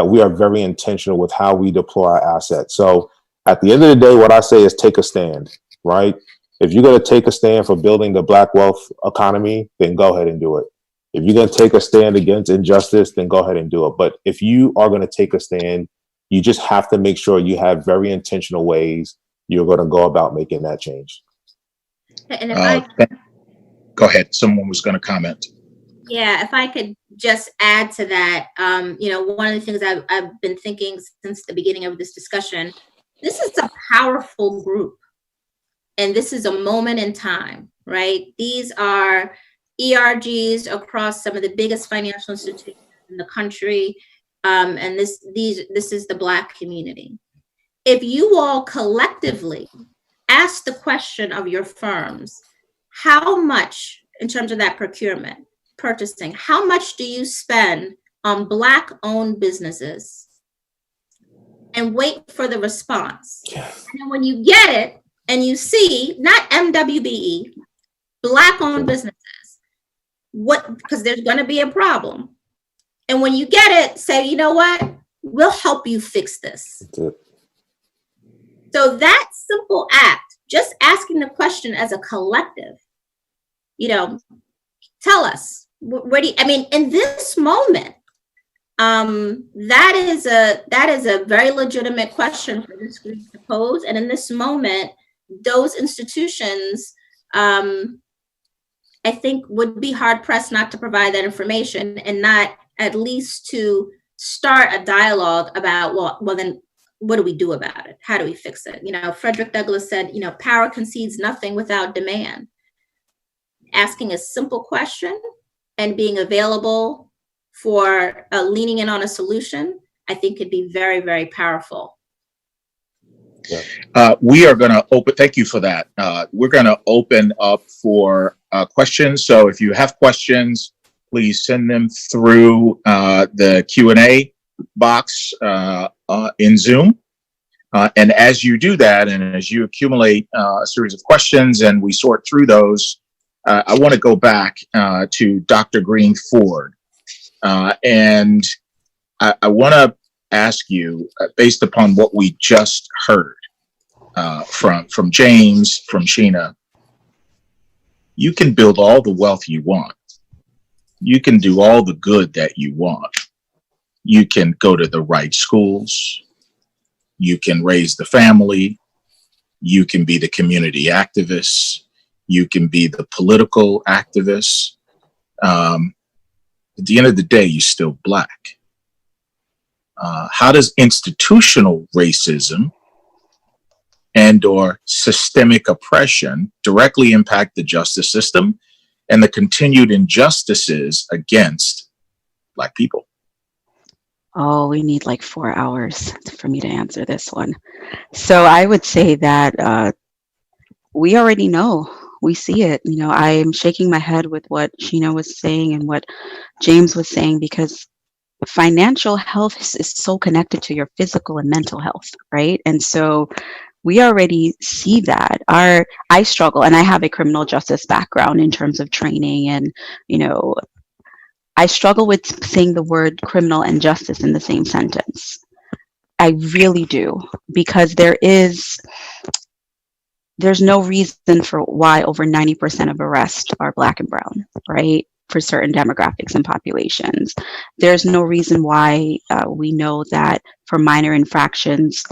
we are very intentional with how we deploy our assets. So at the end of the day, what I say is take a stand, right? If you're going to take a stand for building the Black wealth economy, then go ahead and do it. If you're going to take a stand against injustice, then go ahead and do it. But if you are going to take a stand You just have to make sure you have very intentional ways you're going to go about making that change. And if Go ahead. Someone was going to comment. Yeah, if I could just add to that, one of the things I've been thinking since the beginning of this discussion, this is a powerful group. And this is a moment in time, right? These are ERGs across some of the biggest financial institutions in the country. And this is the Black community. If you all collectively ask the question of your firms, how much, in terms of that purchasing, how much do you spend on Black-owned businesses? And wait for the response. Yes. And then when you get it, and you see, not MWBE, Black-owned businesses, because there's going to be a problem. And when you get it, say, you know what? We'll help you fix this. So that simple act, just asking the question as a collective, tell us, where do you, in this moment, that is a very legitimate question for this group to pose. And in this moment, those institutions, I think, would be hard pressed not to provide that information and not at least to start a dialogue about, well, then what do we do about it? How do we fix it? Frederick Douglass said, power concedes nothing without demand. Asking a simple question and being available for leaning in on a solution, I think could be very, very powerful. We are going to open, thank you for that. We're going to open up for questions. So if you have questions, please send them through the Q&A box in Zoom. And as you do that, and as you accumulate a series of questions and we sort through those, I want to go back to Dr. Green-Forde. And I want to ask you, based upon what we just heard from James, from Sheena, you can build all the wealth you want. You can do all the good that you want. You can go to the right schools. You can raise the family. You can be the community activist. You can be the political activist. At the end of the day, you're still Black. How does institutional racism and or systemic oppression directly impact the justice system and the continued injustices against Black people? Oh, we need like 4 hours for me to answer this one. So I would say that we already know. We see it. I'm shaking my head with what Sheena was saying and what James was saying, because financial health is so connected to your physical and mental health, right? And so we already see that. I struggle, and I have a criminal justice background in terms of training, and I struggle with saying the word criminal and justice in the same sentence. I really do, because there's no reason for why over 90% of arrests are Black and brown, right? For certain demographics and populations. There's no reason why we know that for minor infractions,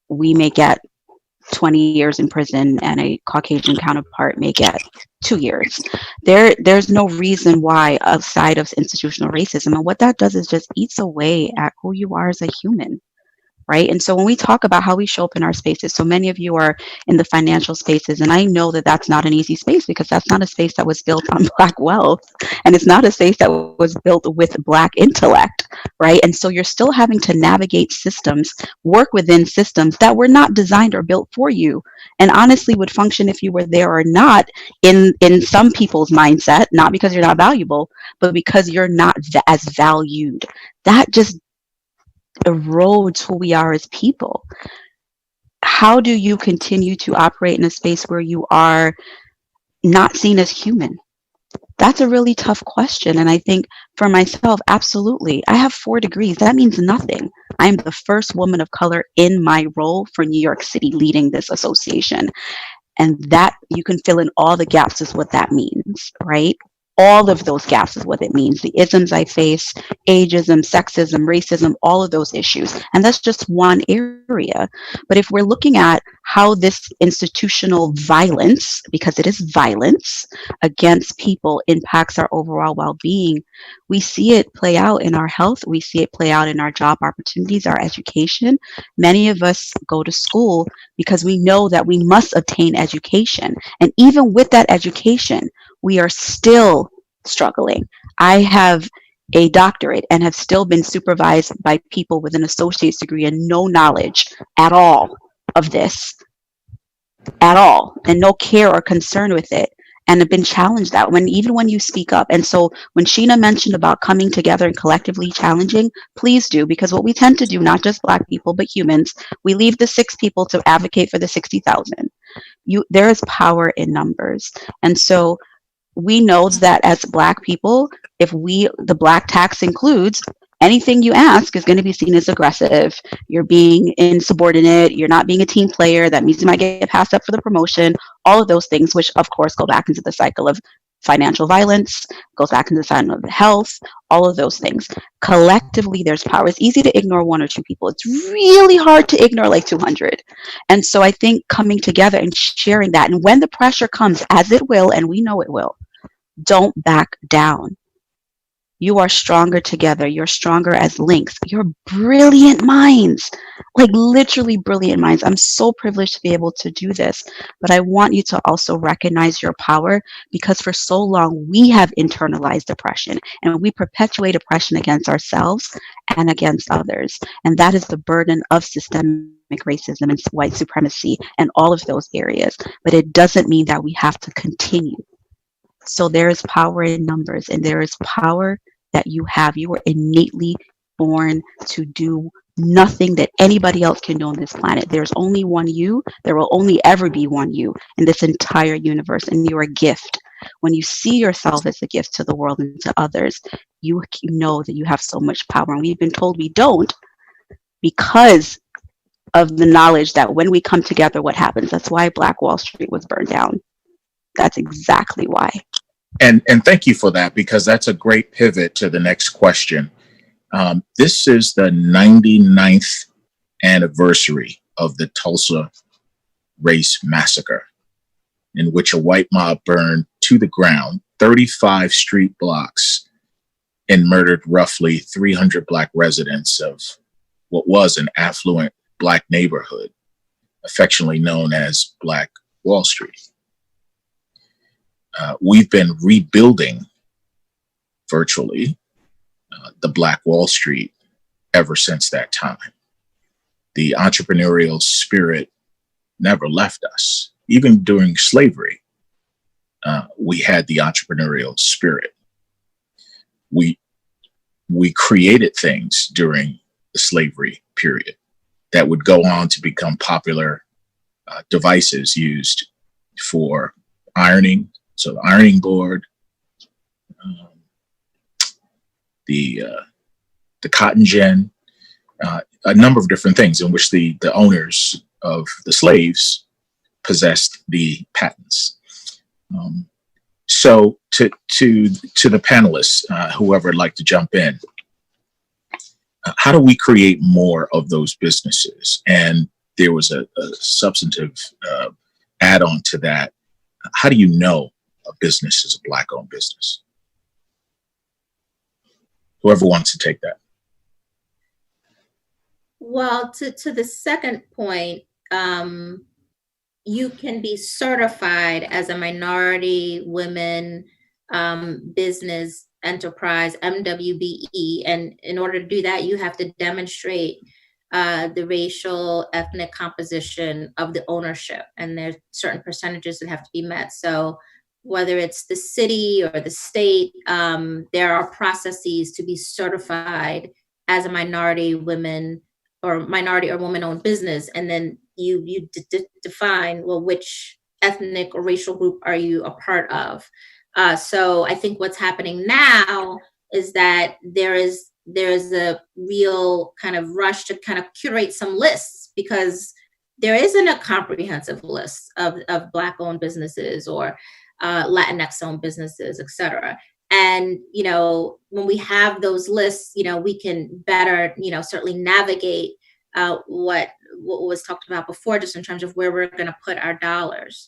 we may get 20 years in prison and a Caucasian counterpart may get 2 years. There's no reason why outside of institutional racism. And what that does is just eats away at who you are as a human. Right. And so when we talk about how we show up in our spaces, so many of you are in the financial spaces, and I know that that's not an easy space, because that's not a space that was built on Black wealth, and it's not a space that was built with Black intellect. Right. And so you're still having to navigate systems, work within systems that were not designed or built for you, and honestly would function if you were there or not in some people's mindset, not because you're not valuable, but because you're not as valued. That just erodes who we are as people. How do you continue to operate in a space where you are not seen as human? That's a really tough question. And I think for myself, absolutely. I have 4 degrees. That means nothing. I'm the first woman of color in my role for New York City leading this association. And that you can fill in all the gaps is what that means, right? all of those gaps is what it means. The isms I face, ageism, sexism, racism, all of those issues. And that's just one area. But if we're looking at how this institutional violence, because it is violence against people, impacts our overall well-being, we see it play out in our health. We see it play out in our job opportunities, our education. Many of us go to school because we know that we must obtain education. And even with that education, we are still struggling. I have a doctorate and have still been supervised by people with an associate's degree and no knowledge at all of this, at all, and no care or concern with it, and have been challenged that even when you speak up. And so when Sheena mentioned about coming together and collectively challenging, please do, because what we tend to do, not just Black people, but humans, we leave the 6 people to advocate for the 60,000. There is power in numbers. And so we know that as Black people, if the Black tax includes, anything you ask is going to be seen as aggressive. You're being insubordinate. You're not being a team player. That means you might get passed up for the promotion. All of those things, which of course go back into the cycle of financial violence, goes back into the cycle of health, all of those things. Collectively, there's power. It's easy to ignore 1 or 2 people. It's really hard to ignore like 200. And so I think coming together and sharing that, and when the pressure comes, as it will, and we know it will, don't back down. You are stronger together. You're stronger as links. You're brilliant minds, like literally brilliant minds. I'm so privileged to be able to do this, but I want you to also recognize your power, because for so long we have internalized oppression and we perpetuate oppression against ourselves and against others. And that is the burden of systemic racism and white supremacy and all of those areas. But it doesn't mean that we have to continue. So there is power in numbers, and there is power that you have. You were innately born to do nothing that anybody else can do on this planet. There's only one you. There will only ever be one you in this entire universe, and you're a gift. When you see yourself as a gift to the world and to others, you know that you have so much power. And we've been told we don't, because of the knowledge that when we come together, what happens? That's why Black Wall Street was burned down. That's exactly why. And thank you for that, because that's a great pivot to the next question. This is the 99th anniversary of the Tulsa Race Massacre, in which a white mob burned to the ground 35 street blocks and murdered roughly 300 Black residents of what was an affluent Black neighborhood, affectionately known as Black Wall Street. We've been rebuilding virtually the Black Wall Street ever since that time. The entrepreneurial spirit never left us. Even during slavery, we had the entrepreneurial spirit. We created things during the slavery period that would go on to become popular devices used for ironing. So the ironing board, the cotton gin, a number of different things in which the owners of the slaves possessed the patents. So to the panelists, whoever would like to jump in, how do we create more of those businesses? And there was a substantive add-on to that. How do you know a business is a Black-owned business? Whoever wants to take that. Well, to the second point, you can be certified as a minority women business enterprise, MWBE. And in order to do that, you have to demonstrate the racial, ethnic composition of the ownership. And there's certain percentages that have to be met. So whether it's the city or the state, there are processes to be certified as a minority women or minority or woman-owned business. And then you define, well, which ethnic or racial group are you a part of? So I think what's happening now is that there's a real kind of rush to kind of curate some lists, because there isn't a comprehensive list of Black-owned businesses, or Latinx-owned businesses, et cetera. And, you know, when we have those lists, you know, we can better, you know, certainly navigate what was talked about before, just in terms of where we're going to put our dollars.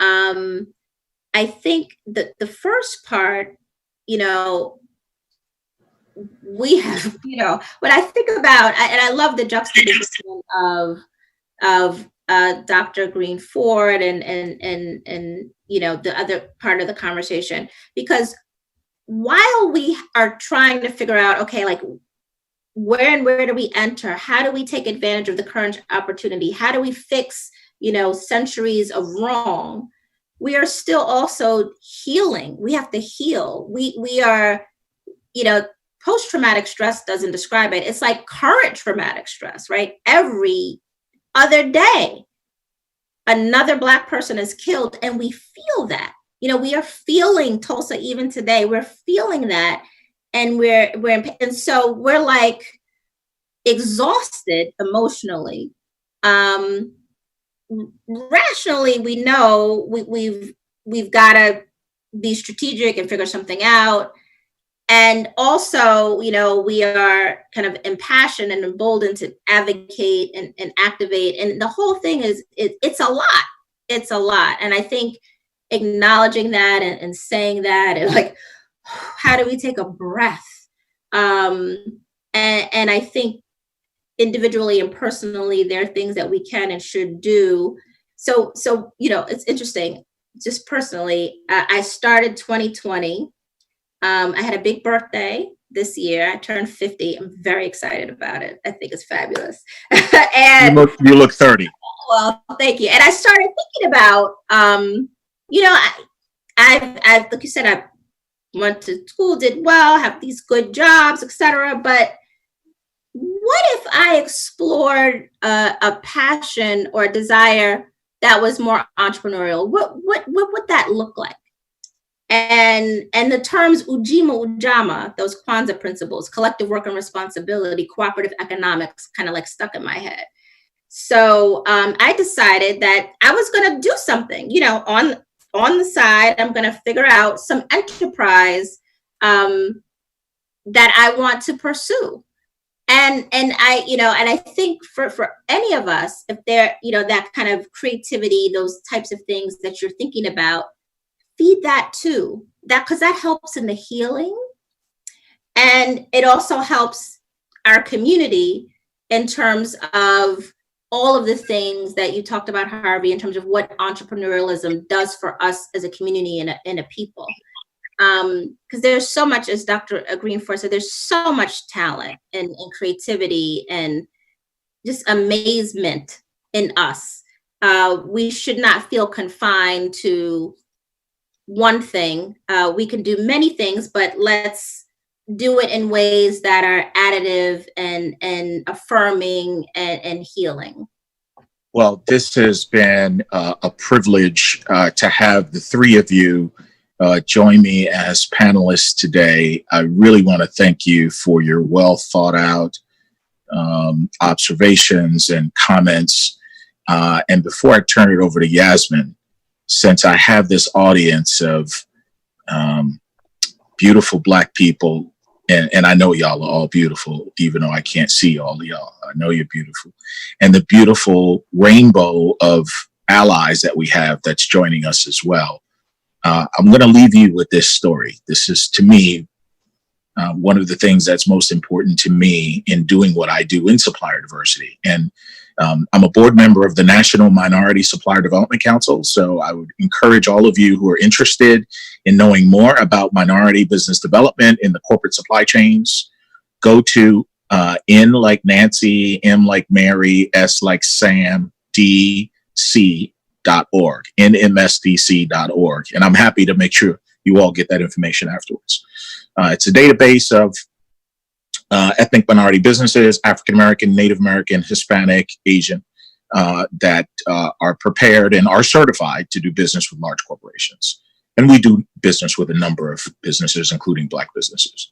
I think that the first part, you know, we have, you know, when I think about, and I love the juxtaposition of Dr. Green-Forde and you know, the other part of the conversation, because while we are trying to figure out, okay, like where do we enter? How do we take advantage of the current opportunity? How do we fix, you know, centuries of wrong? We are still also healing. We have to heal. We are, you know, post-traumatic stress doesn't describe it. It's like current traumatic stress, right? Every other day, another Black person is killed, and we feel that. You know, we are feeling Tulsa even today. We're feeling that, and and so we're like exhausted emotionally. Rationally, we know we've got to be strategic and figure something out. And also, you know, we are kind of impassioned and emboldened to advocate and activate. And the whole thing is, it's a lot. It's a lot. And I think acknowledging that and saying that, and like, how do we take a breath? And I think individually and personally, there are things that we can and should do. So you know, it's interesting. Just personally, I started 2020. I had a big birthday this year. I turned 50. I'm very excited about it. I think it's fabulous. And you look 30. Well, thank you. And I started thinking about, you know, I like you said, I went to school, did well, have these good jobs, etc. But what if I explored a passion or a desire that was more entrepreneurial? What would that look like? And the terms ujima ujama, those Kwanzaa principles, collective work and responsibility, cooperative economics, kind of like stuck in my head. So I decided that I was going to do something, you know, on the side. I'm going to figure out some enterprise that I want to pursue. And I, you know, and I think for any of us, if there, you know, that kind of creativity, those types of things that you're thinking about, feed that too, because that helps in the healing. And it also helps our community in terms of all of the things that you talked about, Harvey, in terms of what entrepreneurialism does for us as a community and a people. Because there's so much, as Dr. Green-Forde said, there's so much talent and creativity and just amazement in us. We should not feel confined to one thing. We can do many things, but let's do it in ways that are additive and affirming and healing. Well, this has been a privilege to have the three of you join me as panelists today. I really want to thank you for your well thought out observations and comments. And before I turn it over to Yasmin, since I have this audience of beautiful Black people, and I know y'all are all beautiful, even though I can't see all of y'all. I know you're beautiful. And the beautiful rainbow of allies that we have that's joining us as well. I'm going to leave you with this story. This is, to me, one of the things that's most important to me in doing what I do in supplier diversity. And I'm a board member of the National Minority Supplier Development Council, so I would encourage all of you who are interested in knowing more about minority business development in the corporate supply chains, go to N like Nancy, M like Mary, S like Sam, DC.org, nmsdc.org. And I'm happy to make sure you all get that information afterwards. It's a database of ethnic minority businesses, African American, Native American, Hispanic, Asian, that are prepared and are certified to do business with large corporations. And we do business with a number of businesses, including Black businesses.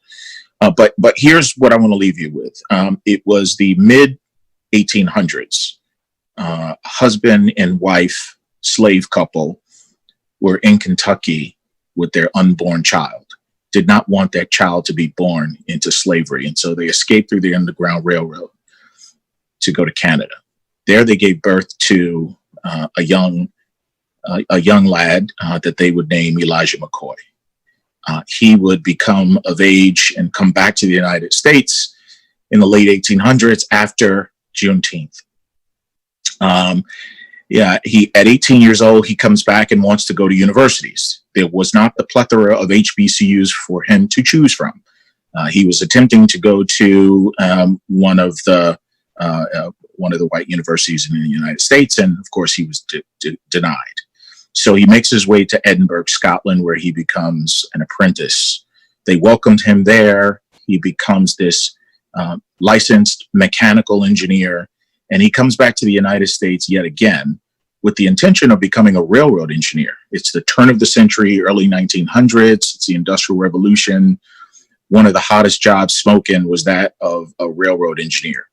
But here's what I want to leave you with. It was the mid 1800s, husband and wife, slave couple, were in Kentucky with their unborn child, did not want that child to be born into slavery. And so they escaped through the Underground Railroad to go to Canada. There they gave birth to a young lad that they would name Elijah McCoy. He would become of age and come back to the United States in the late 1800s after Juneteenth. At 18 years old, he comes back and wants to go to universities. There was not the plethora of HBCUs for him to choose from. He was attempting to go to one of the white universities in the United States, and of course, he was denied. So he makes his way to Edinburgh, Scotland, where he becomes an apprentice. They welcomed him there. He becomes this licensed mechanical engineer, and he comes back to the United States yet again with the intention of becoming a railroad engineer. It's the turn of the century, early 1900s. It's the Industrial Revolution. One of the hottest jobs smoking was that of a railroad engineer.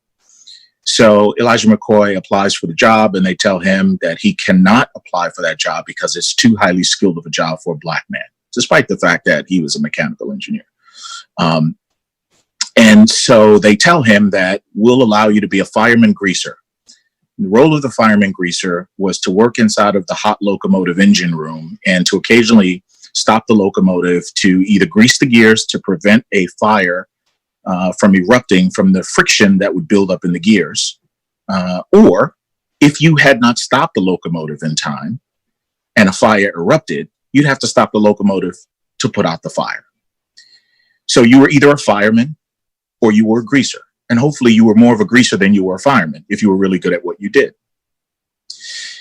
So Elijah McCoy applies for the job, and they tell him that he cannot apply for that job because it's too highly skilled of a job for a black man, despite the fact that he was a mechanical engineer. And so they tell him that we'll allow you to be a fireman greaser. The role of the fireman greaser was to work inside of the hot locomotive engine room and to occasionally stop the locomotive to either grease the gears to prevent a fire from erupting from the friction that would build up in the gears. Or if you had not stopped the locomotive in time and a fire erupted, you'd have to stop the locomotive to put out the fire. So you were either a fireman or you were a greaser. And hopefully you were more of a greaser than you were a fireman if you were really good at what you did.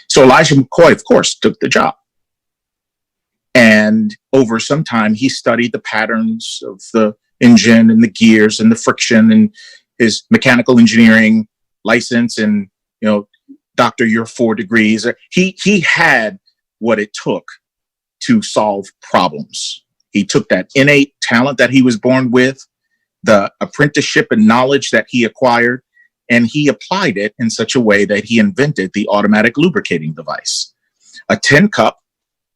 So Elijah McCoy, of course, took the job. And over some time, he studied the patterns of the engine and the gears and the friction, and his mechanical engineering license and, doctor, your 4 degrees. He had what it took to solve problems. He took that innate talent that he was born with, the apprenticeship and knowledge that he acquired, and he applied it in such a way that he invented the automatic lubricating device, a tin cup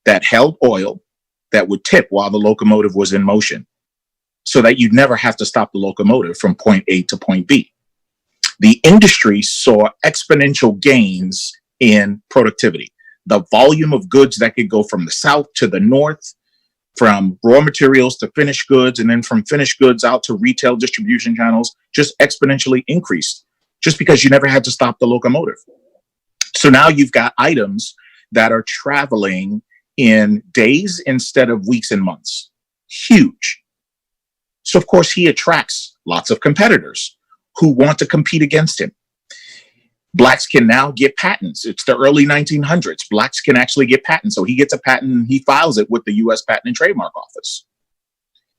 that held oil that would tip while the locomotive was in motion, so that you'd never have to stop the locomotive from point A to point B. The industry saw exponential gains in productivity. The volume of goods that could go from the south to the north, from raw materials to finished goods, and then from finished goods out to retail distribution channels, just exponentially increased, just because you never had to stop the locomotive. So now you've got items that are traveling in days instead of weeks and months. Huge. So of course he attracts lots of competitors who want to compete against him. Blacks can now get patents. It's the early 1900s. Blacks can actually get patents. So he gets a patent and he files it with the US Patent and Trademark Office.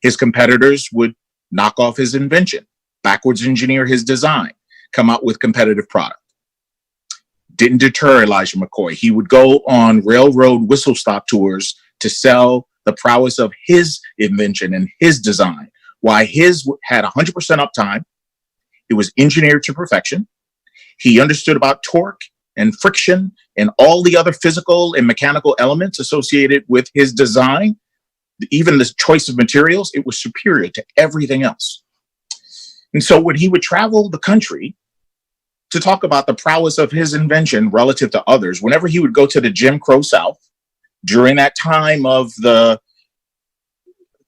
His competitors would knock off his invention, backwards engineer his design, come out with competitive product. Didn't deter Elijah McCoy. He would go on railroad whistle stop tours to sell the prowess of his invention and his design. Why his had 100% uptime. It was engineered to perfection. He understood about torque and friction and all the other physical and mechanical elements associated with his design. Even the choice of materials, it was superior to everything else. And so when he would travel the country to talk about the prowess of his invention relative to others, whenever he would go to the Jim Crow South during that time of the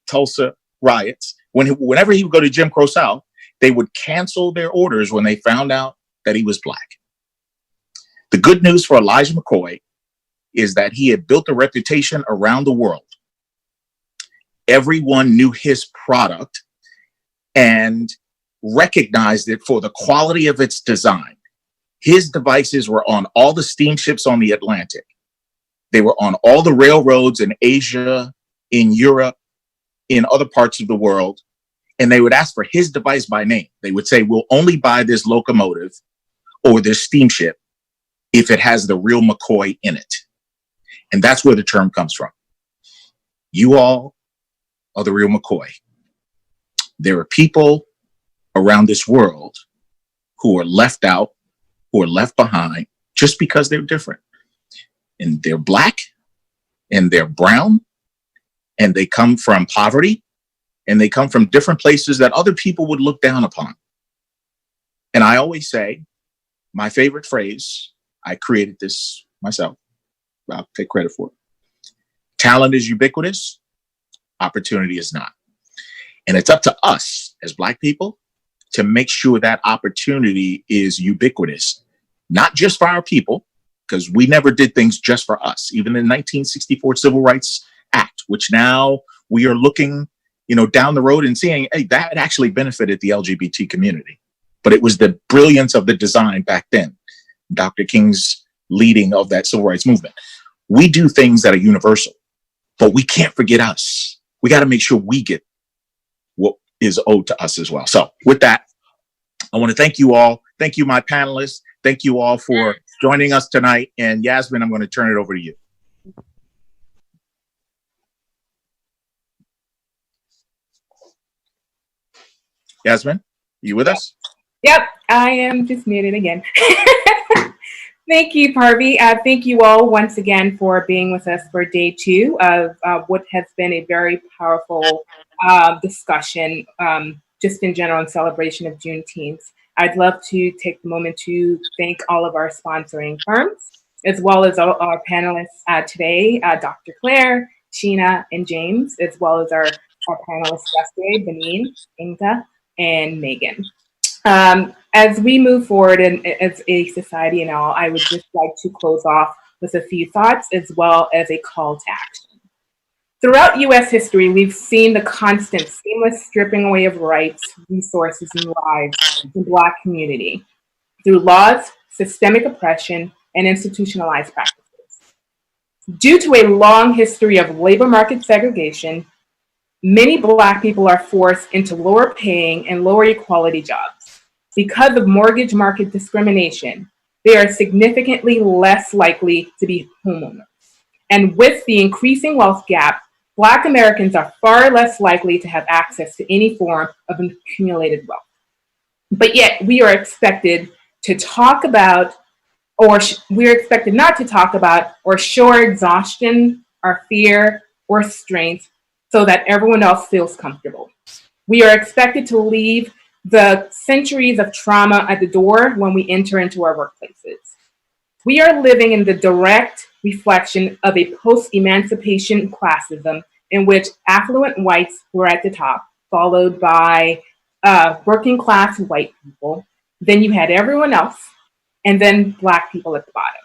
Tulsa riots, whenever he would go to Jim Crow South, they would cancel their orders when they found out that he was Black. The good news for Elijah McCoy is that he had built a reputation around the world. Everyone knew his product and recognized it for the quality of its design. His devices were on all the steamships on the Atlantic. They were on all the railroads in Asia, in Europe, in other parts of the world. And they would ask for his device by name. They would say, we'll only buy this locomotive or this steamship if it has the real McCoy in it. And that's where the term comes from. You all are the real McCoy. There are people around this world who are left out, who are left behind just because they're different. And they're Black and they're brown, and they come from poverty, and they come from different places that other people would look down upon. And I always say, my favorite phrase, I created this myself, I'll take credit for it. Talent is ubiquitous, opportunity is not. And it's up to us as Black people to make sure that opportunity is ubiquitous, not just for our people, because we never did things just for us. Even in 1964 Civil Rights Act, which now we are looking, down the road and seeing, hey, that actually benefited the LGBT community. But it was the brilliance of the design back then, Dr. King's leading of that civil rights movement. We do things that are universal, but we can't forget us. We got to make sure we get what is owed to us as well. So with that, I want to thank you all. Thank you, my panelists. Thank you all for joining us tonight. And Yasmin, I'm going to turn it over to you. Yasmin, you with us? Yep, I am just muted again. Thank you, Harvey. Thank you all once again for being with us for day 2 of what has been a very powerful discussion, just in general in celebration of Juneteenth. I'd love to take the moment to thank all of our sponsoring firms, as well as all our panelists today, Dr. Claire, Sheena, and James, as well as our panelists yesterday, Benin, Inga, and Megan. As we move forward as a society and all, I would just like to close off with a few thoughts as well as a call to action. Throughout U.S. history, we've seen the constant seamless stripping away of rights, resources, and lives in Black community through laws, systemic oppression, and institutionalized practices. Due to a long history of labor market segregation, many Black people are forced into lower paying and lower equality jobs. Because of mortgage market discrimination, they are significantly less likely to be homeowners. And with the increasing wealth gap, Black Americans are far less likely to have access to any form of accumulated wealth. But yet we are expected to talk about, or we're expected not to talk about, or show our exhaustion, our fear, or strength so that everyone else feels comfortable. We are expected to leave the centuries of trauma at the door when we enter into our workplaces. We are living in the direct reflection of a post-emancipation classism in which affluent whites were at the top, followed by working class white people. Then you had everyone else, and then Black people at the bottom.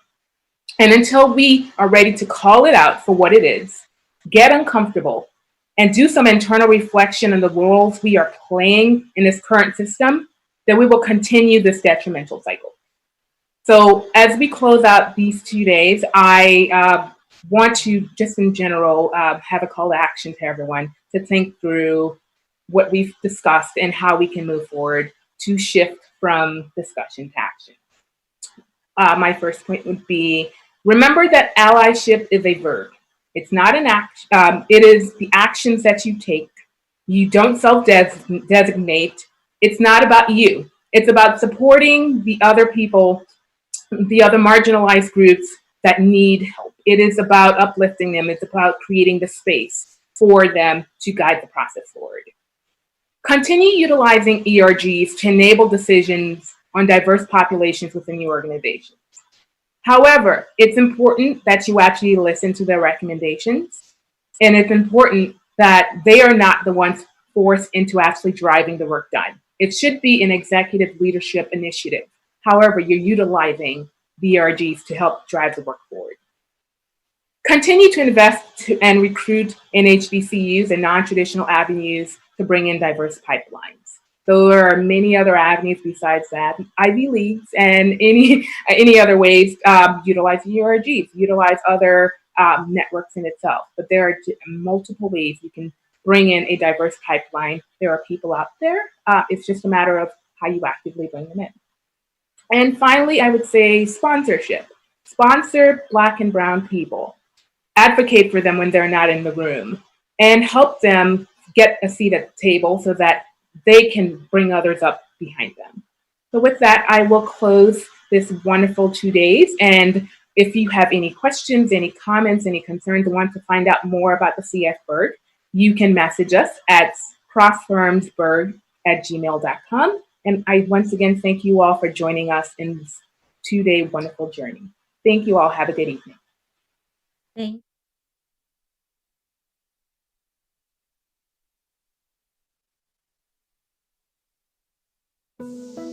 And until we are ready to call it out for what it is, get uncomfortable, and do some internal reflection on the roles we are playing in this current system, then we will continue this detrimental cycle. So as we close out these 2 days, I want to just in general have a call to action to everyone to think through what we've discussed and how we can move forward to shift from discussion to action. My first point would be, remember that allyship is a verb. It's not an action. It is the actions that you take. You don't self-designate. It's not about you. It's about supporting the other people, the other marginalized groups that need help. It is about uplifting them. It's about creating the space for them to guide the process forward. Continue utilizing ERGs to enable decisions on diverse populations within your organization. However, it's important that you actually listen to their recommendations, and it's important that they are not the ones forced into actually driving the work done. It should be an executive leadership initiative. However, you're utilizing VRGs to help drive the work forward. Continue to invest and recruit in HBCUs and non-traditional avenues to bring in diverse pipelines. There are many other avenues besides that, Ivy Leagues and any other ways, utilize URGs, utilize other networks in itself. But there are multiple ways you can bring in a diverse pipeline. There are people out there. It's just a matter of how you actively bring them in. And finally, I would say sponsorship. Sponsor Black and Brown people. Advocate for them when they're not in the room and help them get a seat at the table so that they can bring others up behind them. So with that, I will close this wonderful 2 days. And If you have any questions, any comments, any concerns, and want to find out more about the Cfberg, you can message us at crossfirmsberg@gmail.com. And I once again thank you all for joining us in this 2-day wonderful journey. Thank you all. Have a good evening. Thank you.